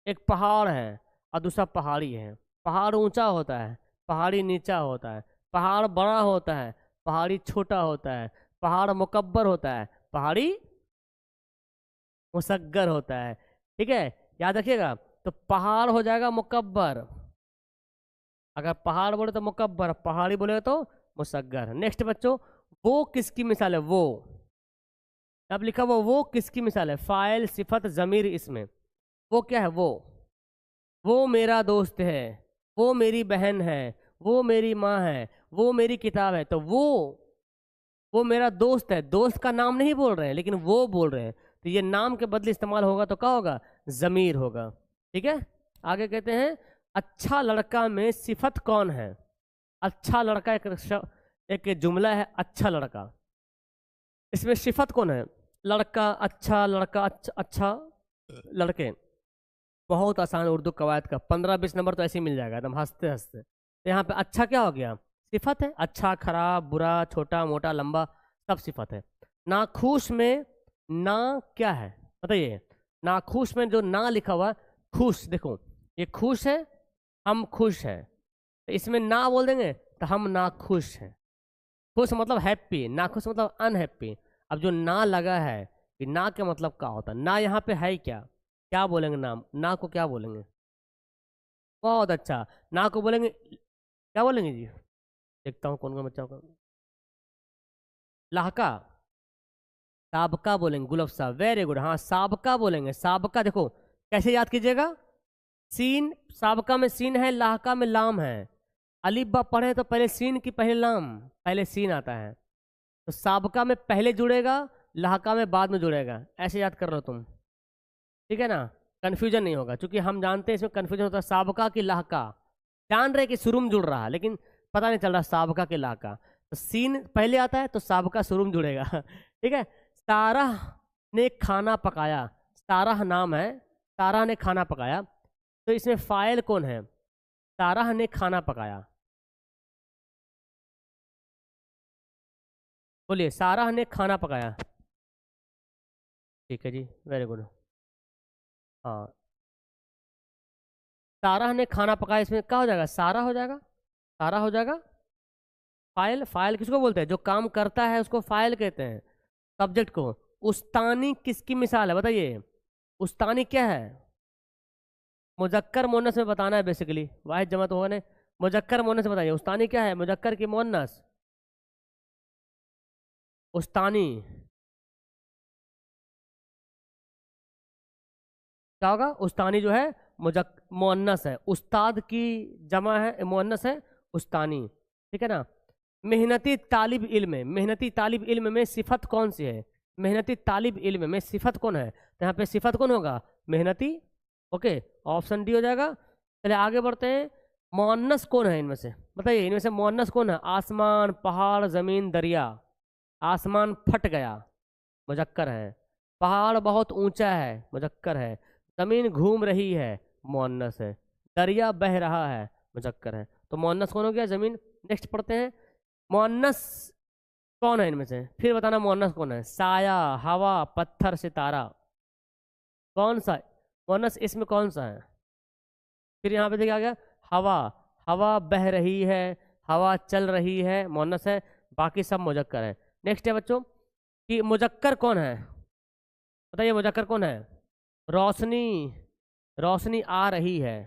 एक पहाड़ है और दूसरा पहाड़ी है। पहाड़ ऊंचा होता है, पहाड़ी नीचा होता है, पहाड़ बड़ा होता है, पहाड़ी छोटा होता है, पहाड़ मुकब्बर होता है, पहाड़ी मुसग्गर होता है। ठीक है, याद रखिएगा। तो पहाड़ हो जाएगा मुकब्बर, अगर पहाड़ बोले तो मुकब्बर, पहाड़ी बोले तो मुसग्गर। नेक्स्ट बच्चों, वो किसकी मिसाल है? वो, अब लिखा वो किसकी मिसाल है? फाइल, सिफत, जमीर, इसमें वो क्या है? वो मेरा दोस्त है, वो मेरी बहन है, वो मेरी माँ है, वो मेरी किताब है। तो वो मेरा दोस्त है, दोस्त का नाम नहीं बोल रहे हैं लेकिन वो बोल रहे हैं, तो ये नाम के बदले इस्तेमाल होगा तो क्या होगा? जमीर होगा। ठीक है, आगे कहते हैं अच्छा लड़का में सिफत कौन है? अच्छा लड़का एक जुमला है, अच्छा लड़का, इसमें सिफत कौन है? लड़का, अच्छा लड़का, अच्छा, अच्छा लड़के। बहुत आसान उर्दू कवायद का 15-20 नंबर तो ऐसे ही मिल जाएगा एकदम हंसते हंसते। तो यहाँ पे अच्छा क्या हो गया, सिफत है। अच्छा, खराब, बुरा, छोटा, मोटा, लंबा, सब सिफत है। नाखुश में ना क्या है बताइए, नाखुश में जो ना लिखा हुआ खुश, देखो ये खुश है, हम खुश हैं, तो इसमें ना बोल देंगे तो हम नाखुश हैं। खुश मतलब हैप्पी, नाखुश मतलब अनहैप्पी। अब जो ना लगा है, कि ना का मतलब क्या होता है, ना यहाँ पे है क्या, क्या बोलेंगे नाम, ना को क्या बोलेंगे, बहुत अच्छा, ना को बोलेंगे क्या बोलेंगे जी, देखता हूँ कौन कौन बच्चा होगा, लाहका, साबका बोलेंगे, गुलाब साहब वेरी गुड, हाँ साबका बोलेंगे, साबका। देखो कैसे याद कीजिएगा, सीन, साबका में सीन है, लाहका में लाम है। अलिफ बा पढ़े तो पहले सीन की पहले लाम, पहले सीन आता है, तो साबका में पहले जुड़ेगा, लाहका में बाद में जुड़ेगा, ऐसे याद कर लो तुम, ठीक है ना, कन्फ्यूजन नहीं होगा, क्योंकि हम जानते हैं इसमें कन्फ्यूजन होता है साबका की लाहका, जान रहे कि शुरू में जुड़ रहा है लेकिन पता नहीं चल रहा साबका के लाहका, तो सीन पहले आता है तो साबका शुरू में जुड़ेगा ठीक है। साराह ने खाना पकाया, साराह नाम है, साराह ने खाना पकाया, तो इसमें फाइल कौन है, साराह ने खाना पकाया, बोलिए साराह ने खाना पकाया, ठीक है जी वेरी गुड। हाँ साराह ने खाना पकाया, इसमें क्या हो जाएगा, सारा हो जाएगा, सारा हो जाएगा। फाइल, फाइल किसको बोलते हैं, जो काम करता है उसको फाइल कहते हैं, सब्जेक्ट को। उस्तानी किसकी मिसाल है बताइए, उस्तानी क्या है, मुजक्कर मोनस में बताना है बेसिकली, वाहिद जमा तो होगा नहीं, मुजक्कर मोनस में बताइए उस्तानी क्या है, मुजक्कर की मोनस, उस्तानी क्या होगा, उस्तानी जो है मुअन्नस है, उस्ताद की जमा है मुअन्नस है उस्तानी, ठीक है ना। मेहनती तालिब इल्म में, मेहनती तालिब इल्म में सिफत कौन सी है, मेहनती तालिब इल्म में सिफत कौन है, तो यहाँ पे सिफत कौन होगा, मेहनती, ओके ऑप्शन डी हो जाएगा। चलिए आगे बढ़ते हैं, मुअन्नस कौन है इनमें से बताइए, इनमें से मुअन्नस कौन है, आसमान, पहाड़, जमीन, दरिया। आसमान फट गया, मुजक्कर है, पहाड़ बहुत ऊंचा है, मुजक्कर है, जमीन घूम रही है, मुअन्नस है, दरिया बह रहा है, मुजक्कर है, तो मुअन्नस कौन हो गया, जमीन। नेक्स्ट पढ़ते हैं, मुअन्नस कौन है इनमें से, फिर बताना मुअन्नस कौन है, साया, हवा, पत्थर, सितारा, कौन सा मुअन्नस इसमें कौन सा है। फिर यहाँ पे देखिए आ गया हवा, हवा बह रही है, हवा चल रही है, मुअन्नस है, बाकी सब मुजक्कर है। नेक्स्ट है बच्चों कि मुजक्कर कौन है बताइए, मुजक्कर कौन है, रोशनी, रोशनी आ रही है,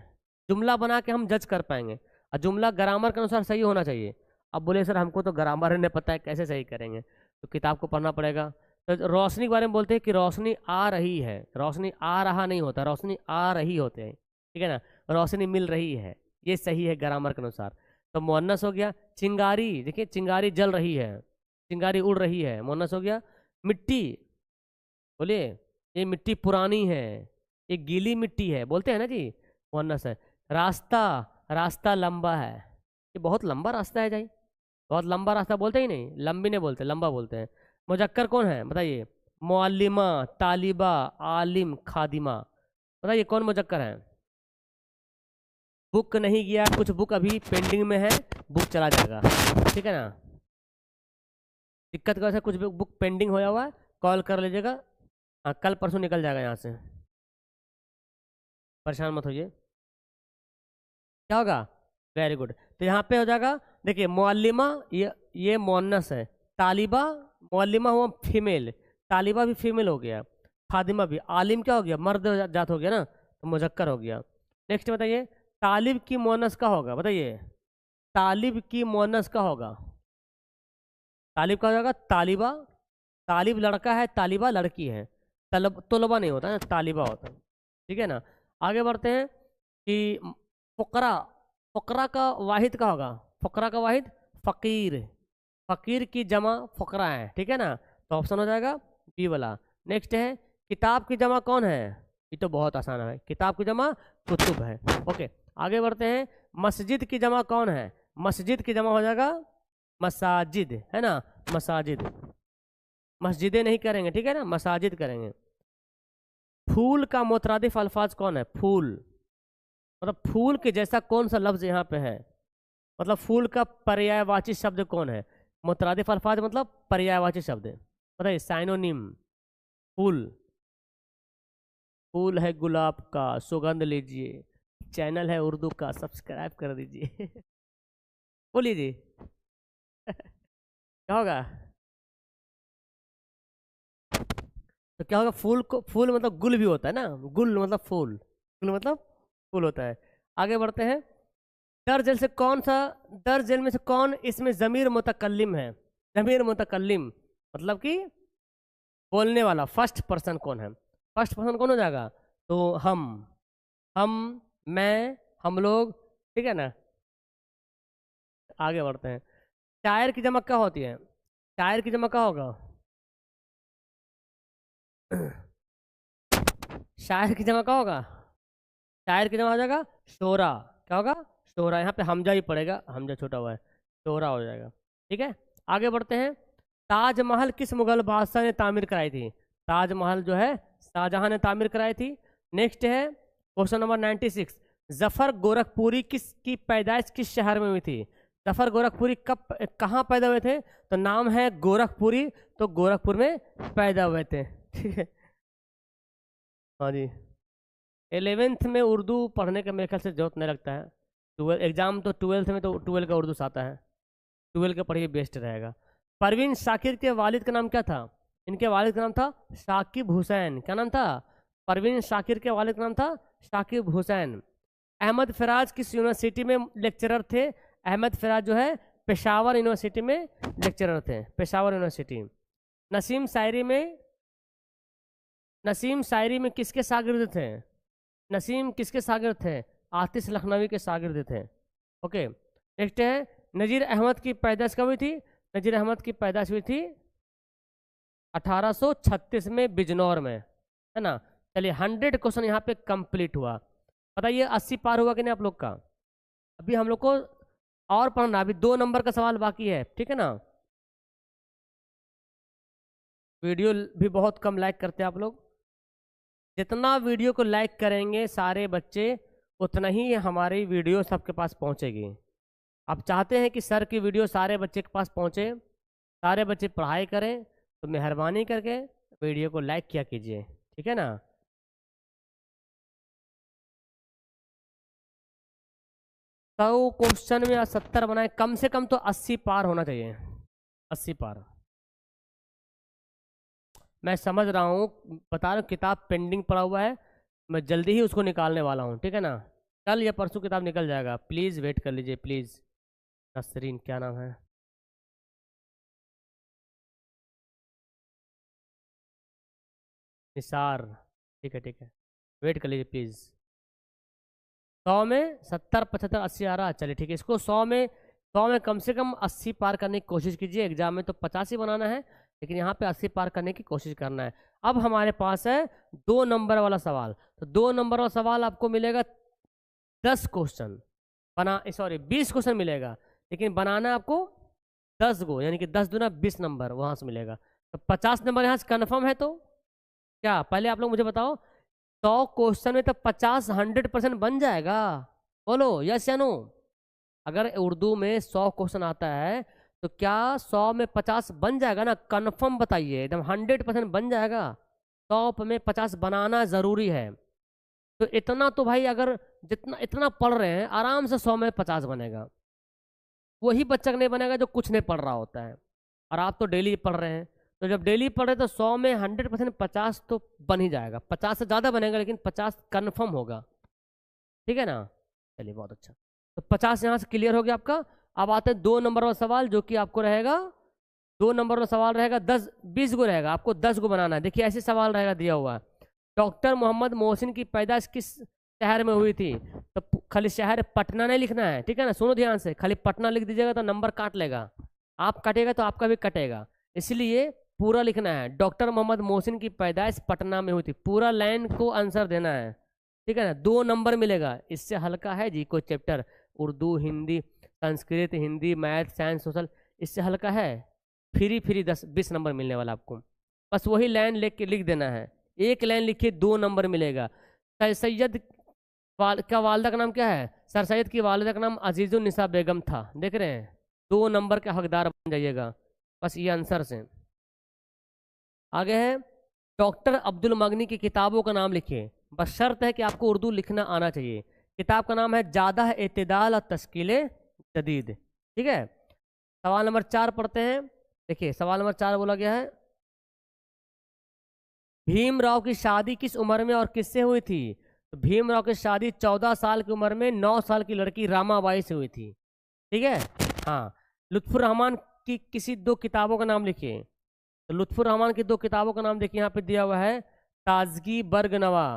जुमला बना के हम जज कर पाएंगे, और जुमला ग्रामर के अनुसार सही होना चाहिए। अब बोले सर हमको तो ग्रामर नहीं पता है, कैसे सही करेंगे, तो किताब को पढ़ना पड़ेगा। तो रोशनी के बारे में बोलते हैं कि रोशनी आ रही है, रोशनी आ रहा नहीं होता, रोशनी आ रही होते हैं, ठीक है ना, रोशनी मिल रही है, ये सही है ग्रामर के अनुसार। तो मुअन्नस हो गया। चिंगारी, देखिए चिंगारी जल रही है, चिंगारी उड़ रही है, मुअन्नस हो गया। मिट्टी, बोलिए ये मिट्टी पुरानी है, ये गीली मिट्टी है, बोलते हैं ना जी, मुअन्नस है। रास्ता, रास्ता लंबा है, ये बहुत लंबा रास्ता है जाई, बहुत लंबा रास्ता बोलते ही नहीं, लंबी नहीं बोलते, लंबा बोलते हैं। मुजक्कर कौन है बताइए, मुअल्लिमा, तालिबा, आलिम, खादिमा, बताइए कौन मुजक्कर है। बुक नहीं गया, कुछ बुक अभी पेंडिंग में है, बुक चला जाएगा, ठीक है ना, दिक्कत कैसे, कुछ बुक पेंडिंग होया हुआ है, कॉल कर लीजिएगा, हाँ कल परसों निकल जाएगा यहाँ से, परेशान मत होइए। क्या होगा, वेरी गुड, तो यहाँ पे हो जाएगा, देखिए मुअल्लिमा ये मुअन्नस है, तालिबा, मुअल्लिमा हुआ फीमेल, तालिबा भी फीमेल हो गया, खादिमा भी, आलिम क्या हो गया, मर्द जात हो गया ना, तो मुजक्कर हो गया। नेक्स्ट बताइए, तालिब की मुअन्नस का होगा बताइए, तालिब की मुअन्नस का होगा, तालिब का हो जाएगा तालिबा, तालिब लड़का है, तालिबा लड़की है, तलबा नहीं होता है, तालिबा होता है, ठीक है ना। आगे बढ़ते हैं कि फ़ुकरा, फ़ुकरा का वाहिद का होगा, फ़ुकरा का वाहिद फ़कीर, फ़कीर की जमा फ़ुकरा है, ठीक है ना, तो ऑप्शन हो जाएगा बी वाला। नेक्स्ट है, किताब की जमा कौन है, ये तो बहुत आसान है, किताब की जमा कुतुब है, ओके। आगे बढ़ते हैं, मस्जिद की जमा कौन है, मस्जिद की जमा हो जाएगा मसाजिद, है ना, मसाजिद, मस्जिदें नहीं करेंगे, ठीक है ना, मसाजिद करेंगे। फूल का मुतरादिफ अल्फाज कौन है? फूल, मतलब फूल के जैसा कौन सा लफ्ज यहाँ पे है? मतलब फूल का पर्यायवाची शब्द कौन है? मुतरादिफ अल्फाज मतलब पर्यायवाची शब्द है, बताइए साइनोनिम। फूल, फूल है गुलाब का, सुगंध लीजिए। चैनल है उर्दू का, सब्सक्राइब कर दीजिए। बोलिए जी। क्या होगा? तो क्या होगा? फूल को, फूल मतलब गुल भी होता है ना, गुल मतलब फूल, गुल मतलब फूल होता है। आगे बढ़ते हैं। दर जेल से कौन सा, दर जेल में से कौन इसमें जमीर मुतकल्लिम है? जमीर मुतकल्लिम मतलब कि बोलने वाला, फर्स्ट पर्सन कौन है? फर्स्ट पर्सन कौन हो जाएगा? तो हम, मैं, हम लोग, ठीक है ना। आगे बढ़ते हैं। शायर की जमा क्या होती है? शायर की जमा क्या होगा? शायर की जमा क्या होगा? शायर की जमा हो जाएगा शोरा। क्या होगा? शोरा। यहाँ पे हमजा ही पड़ेगा, हमजा छोटा हुआ है, शोरा हो जाएगा। ठीक है, आगे बढ़ते हैं। ताजमहल किस मुगल बादशाह ने तामीर कराई थी? ताजमहल जो है शाहजहां ने तामीर कराई थी। नेक्स्ट है क्वेश्चन नंबर 96। जफर गोरखपुरी की पैदाइश किस शहर में हुई थी? जफर गोरखपुरी कब, कहाँ पैदा हुए थे? तो नाम है गोरखपुरी, तो गोरखपुर में पैदा हुए थे। ठीक है, हाँ जी। 11th में उर्दू पढ़ने का मेरे ख्याल से जरूरत नहीं लगता है। 12 एग्जाम तो 12th में तो 12 का उर्दू आता है, 12 का पढ़िए, बेस्ट रहेगा। परवीन शाकिर के वालिद का नाम क्या था? इनके वालिद का नाम था शाकिब हुसैन। क्या नाम था? परवीन शाकिर के वालिद का नाम था शाकिब हुसैन। अहमद फराज किस यूनिवर्सिटी में लेक्चरर थे? अहमद फराज जो है पेशावर यूनिवर्सिटी में लेक्चरर थे, पेशावर यूनिवर्सिटी। नसीम शायरी में, नसीम शायरी में किसके शागिर्द थे? नसीम किसके शागिर्द थे? आतिश लखनवी के शागिर्द थे। ओके, नेक्स्ट है नज़ीर अहमद की पैदाइश कब हुई थी? नज़ीर अहमद की पैदाइश हुई थी 1836 में बिजनौर में, है ना। चलिए 100 क्वेश्चन यहाँ पे कंप्लीट हुआ। बताइए 80 पार हुआ कि नहीं आप लोग का? अभी हम लोग को और पढ़ना, अभी 2 नंबर का सवाल बाकी है, ठीक है ना। वीडियो भी बहुत कम लाइक करते हैं आप लोग। जितना वीडियो को लाइक करेंगे सारे बच्चे, उतना ही हमारी वीडियो सबके पास पहुंचेगी। आप चाहते हैं कि सर की वीडियो सारे बच्चे के पास पहुंचे, सारे बच्चे पढ़ाई करें, तो मेहरबानी करके वीडियो को लाइक किया कीजिए, ठीक है ना। 100 क्वेश्चन में 70 बनाए, कम से कम तो 80 पार होना चाहिए, 80 पार। मैं समझ रहा हूँ, बता रहा हूँ, किताब पेंडिंग पड़ा हुआ है, मैं जल्दी ही उसको निकालने वाला हूँ, ठीक है ना। कल या परसों किताब निकल जाएगा, प्लीज़ वेट कर लीजिए प्लीज़। नसरीन क्या नाम है? निसार, ठीक है ठीक है, वेट कर लीजिए प्लीज़। 100 में 70 75 80 आ रहा, चलिए ठीक है। इसको 100 में कम से कम 80 पार करने की कोशिश कीजिए। एग्जाम में तो 50 ही बनाना है, लेकिन यहाँ पे 80 पार करने की कोशिश करना है। अब हमारे पास है 2 नंबर वाला सवाल। तो 2 नंबर वाला सवाल आपको मिलेगा 10 क्वेश्चन बना, सॉरी 20 क्वेश्चन मिलेगा, लेकिन बनाना आपको 10 गो, यानी कि 10 दूना 20 नंबर वहाँ से मिलेगा। तो 50 नंबर यहाँ से कन्फर्म है। तो क्या पहले आप लोग मुझे बताओ, 100 क्वेश्चन में तो 50 100% बन जाएगा? बोलो यस या नो। अगर उर्दू में 100 क्वेश्चन आता है तो क्या 100 में 50 बन जाएगा ना? कन्फर्म बताइए, एकदम 100% बन जाएगा। 100 में 50 बनाना ज़रूरी है। तो इतना तो भाई, अगर जितना इतना पढ़ रहे हैं, आराम से 100 में 50 बनेगा। वही बच्चा नहीं बनेगा जो कुछ नहीं पढ़ रहा होता है। और आप तो डेली पढ़ रहे हैं, तो जब डेली पढ़ रहे तो 100 में 100% 50 तो बन ही जाएगा। 50 से ज़्यादा बनेगा, लेकिन 50 कन्फर्म होगा, ठीक है ना। चलिए बहुत अच्छा, तो 50 यहाँ से क्लियर हो गया आपका। अब आते हैं 2 नंबर वाला सवाल, जो कि आपको रहेगा 2 नंबर वाला सवाल रहेगा 10-20 गो रहेगा, आपको 10 गो बनाना है। देखिए ऐसे सवाल रहेगा दिया हुआ, डॉक्टर मोहम्मद मोहसिन की पैदाइश किस शहर में हुई थी? तो खाली शहर पटना नहीं लिखना है, ठीक है ना, सुनो ध्यान से। खाली पटना लिख दीजिएगा तो नंबर काट लेगा, आप कटेगा तो आपका भी कटेगा, इसलिए पूरा लिखना है। डॉक्टर मोहम्मद मोहसिन की पैदाइश पटना में हुई थी, पूरा लाइन को आंसर देना है, ठीक है ना। 2 नंबर मिलेगा। इससे हल्का है जी कोई chapter? Urdu, Hindi, Sanskrit, Hindi, math, science, social, इससे हल्का है? फ्री 10-20 नंबर मिलने वाला आपको। बस वही लाइन लिख के लिख देना है, एक लाइन लिखिए 2 नंबर मिलेगा। सैयद का वालदा का नाम क्या है? सर सैयद की वालदा का नाम अजीजुन निसा बेगम था। देख रहे हैं, 2 नंबर के हकदार बन जाइएगा बस ये आंसर से। आगे है डॉक्टर अब्दुल मगनी की किताबों का नाम लिखिए। बस शर्त है कि आपको उर्दू लिखना आना चाहिए। किताब का नाम है जादा है एतदाल और तश्कील जदीद। ठीक है, सवाल नंबर 4 पढ़ते हैं। देखिए सवाल नंबर 4 बोला गया है, भीमराव की शादी किस उम्र में और किससे हुई थी? तो भीमराव की शादी 14 साल की उम्र में 9 साल की लड़की रामाबाई से हुई थी। ठीक है, हाँ। लुत्फुर रहमान की किसी 2 किताबों का नाम लिखिए। तो लुत्फुर रहमान की 2 किताबों का नाम देखिए, यहाँ पे दिया हुआ है ताजगी बर्गनवा,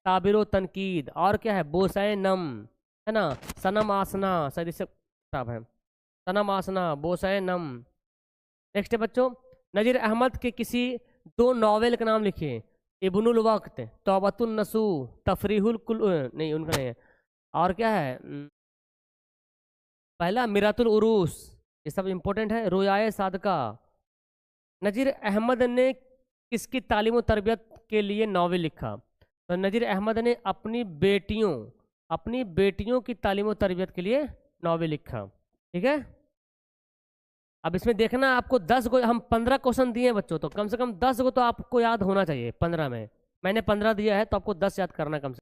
ताबिरो तनकीद, और क्या है बोसाए नम, है ना, सनम आसना, शायद इससे किताब है सनम आसना, बोसाए नम। नेक्स्ट है बच्चों, नजीर अहमद के किसी 2 नॉवेल का नाम लिखिए। इब्नुल वक्त, तौबतुन नसू, तफरीहुल कुल, नहीं उनका नहीं है, और क्या है पहला मिरातुल उरूस, ये सब इंपॉर्टेंट है। रोयाए सादका। नजीर अहमद ने किसकी तालीम और तरबियत के लिए नॉवेल लिखा? तो नजीर अहमद ने अपनी बेटियों की तालीम और तरबियत के लिए नॉवेल लिखा। ठीक है, अब इसमें देखना आपको 10 को, हम 15 क्वेश्चन दिए हैं बच्चों, तो कम से कम 10 को तो आपको याद होना चाहिए 15 में। मैंने 15 दिया है तो आपको 10 याद करना कम से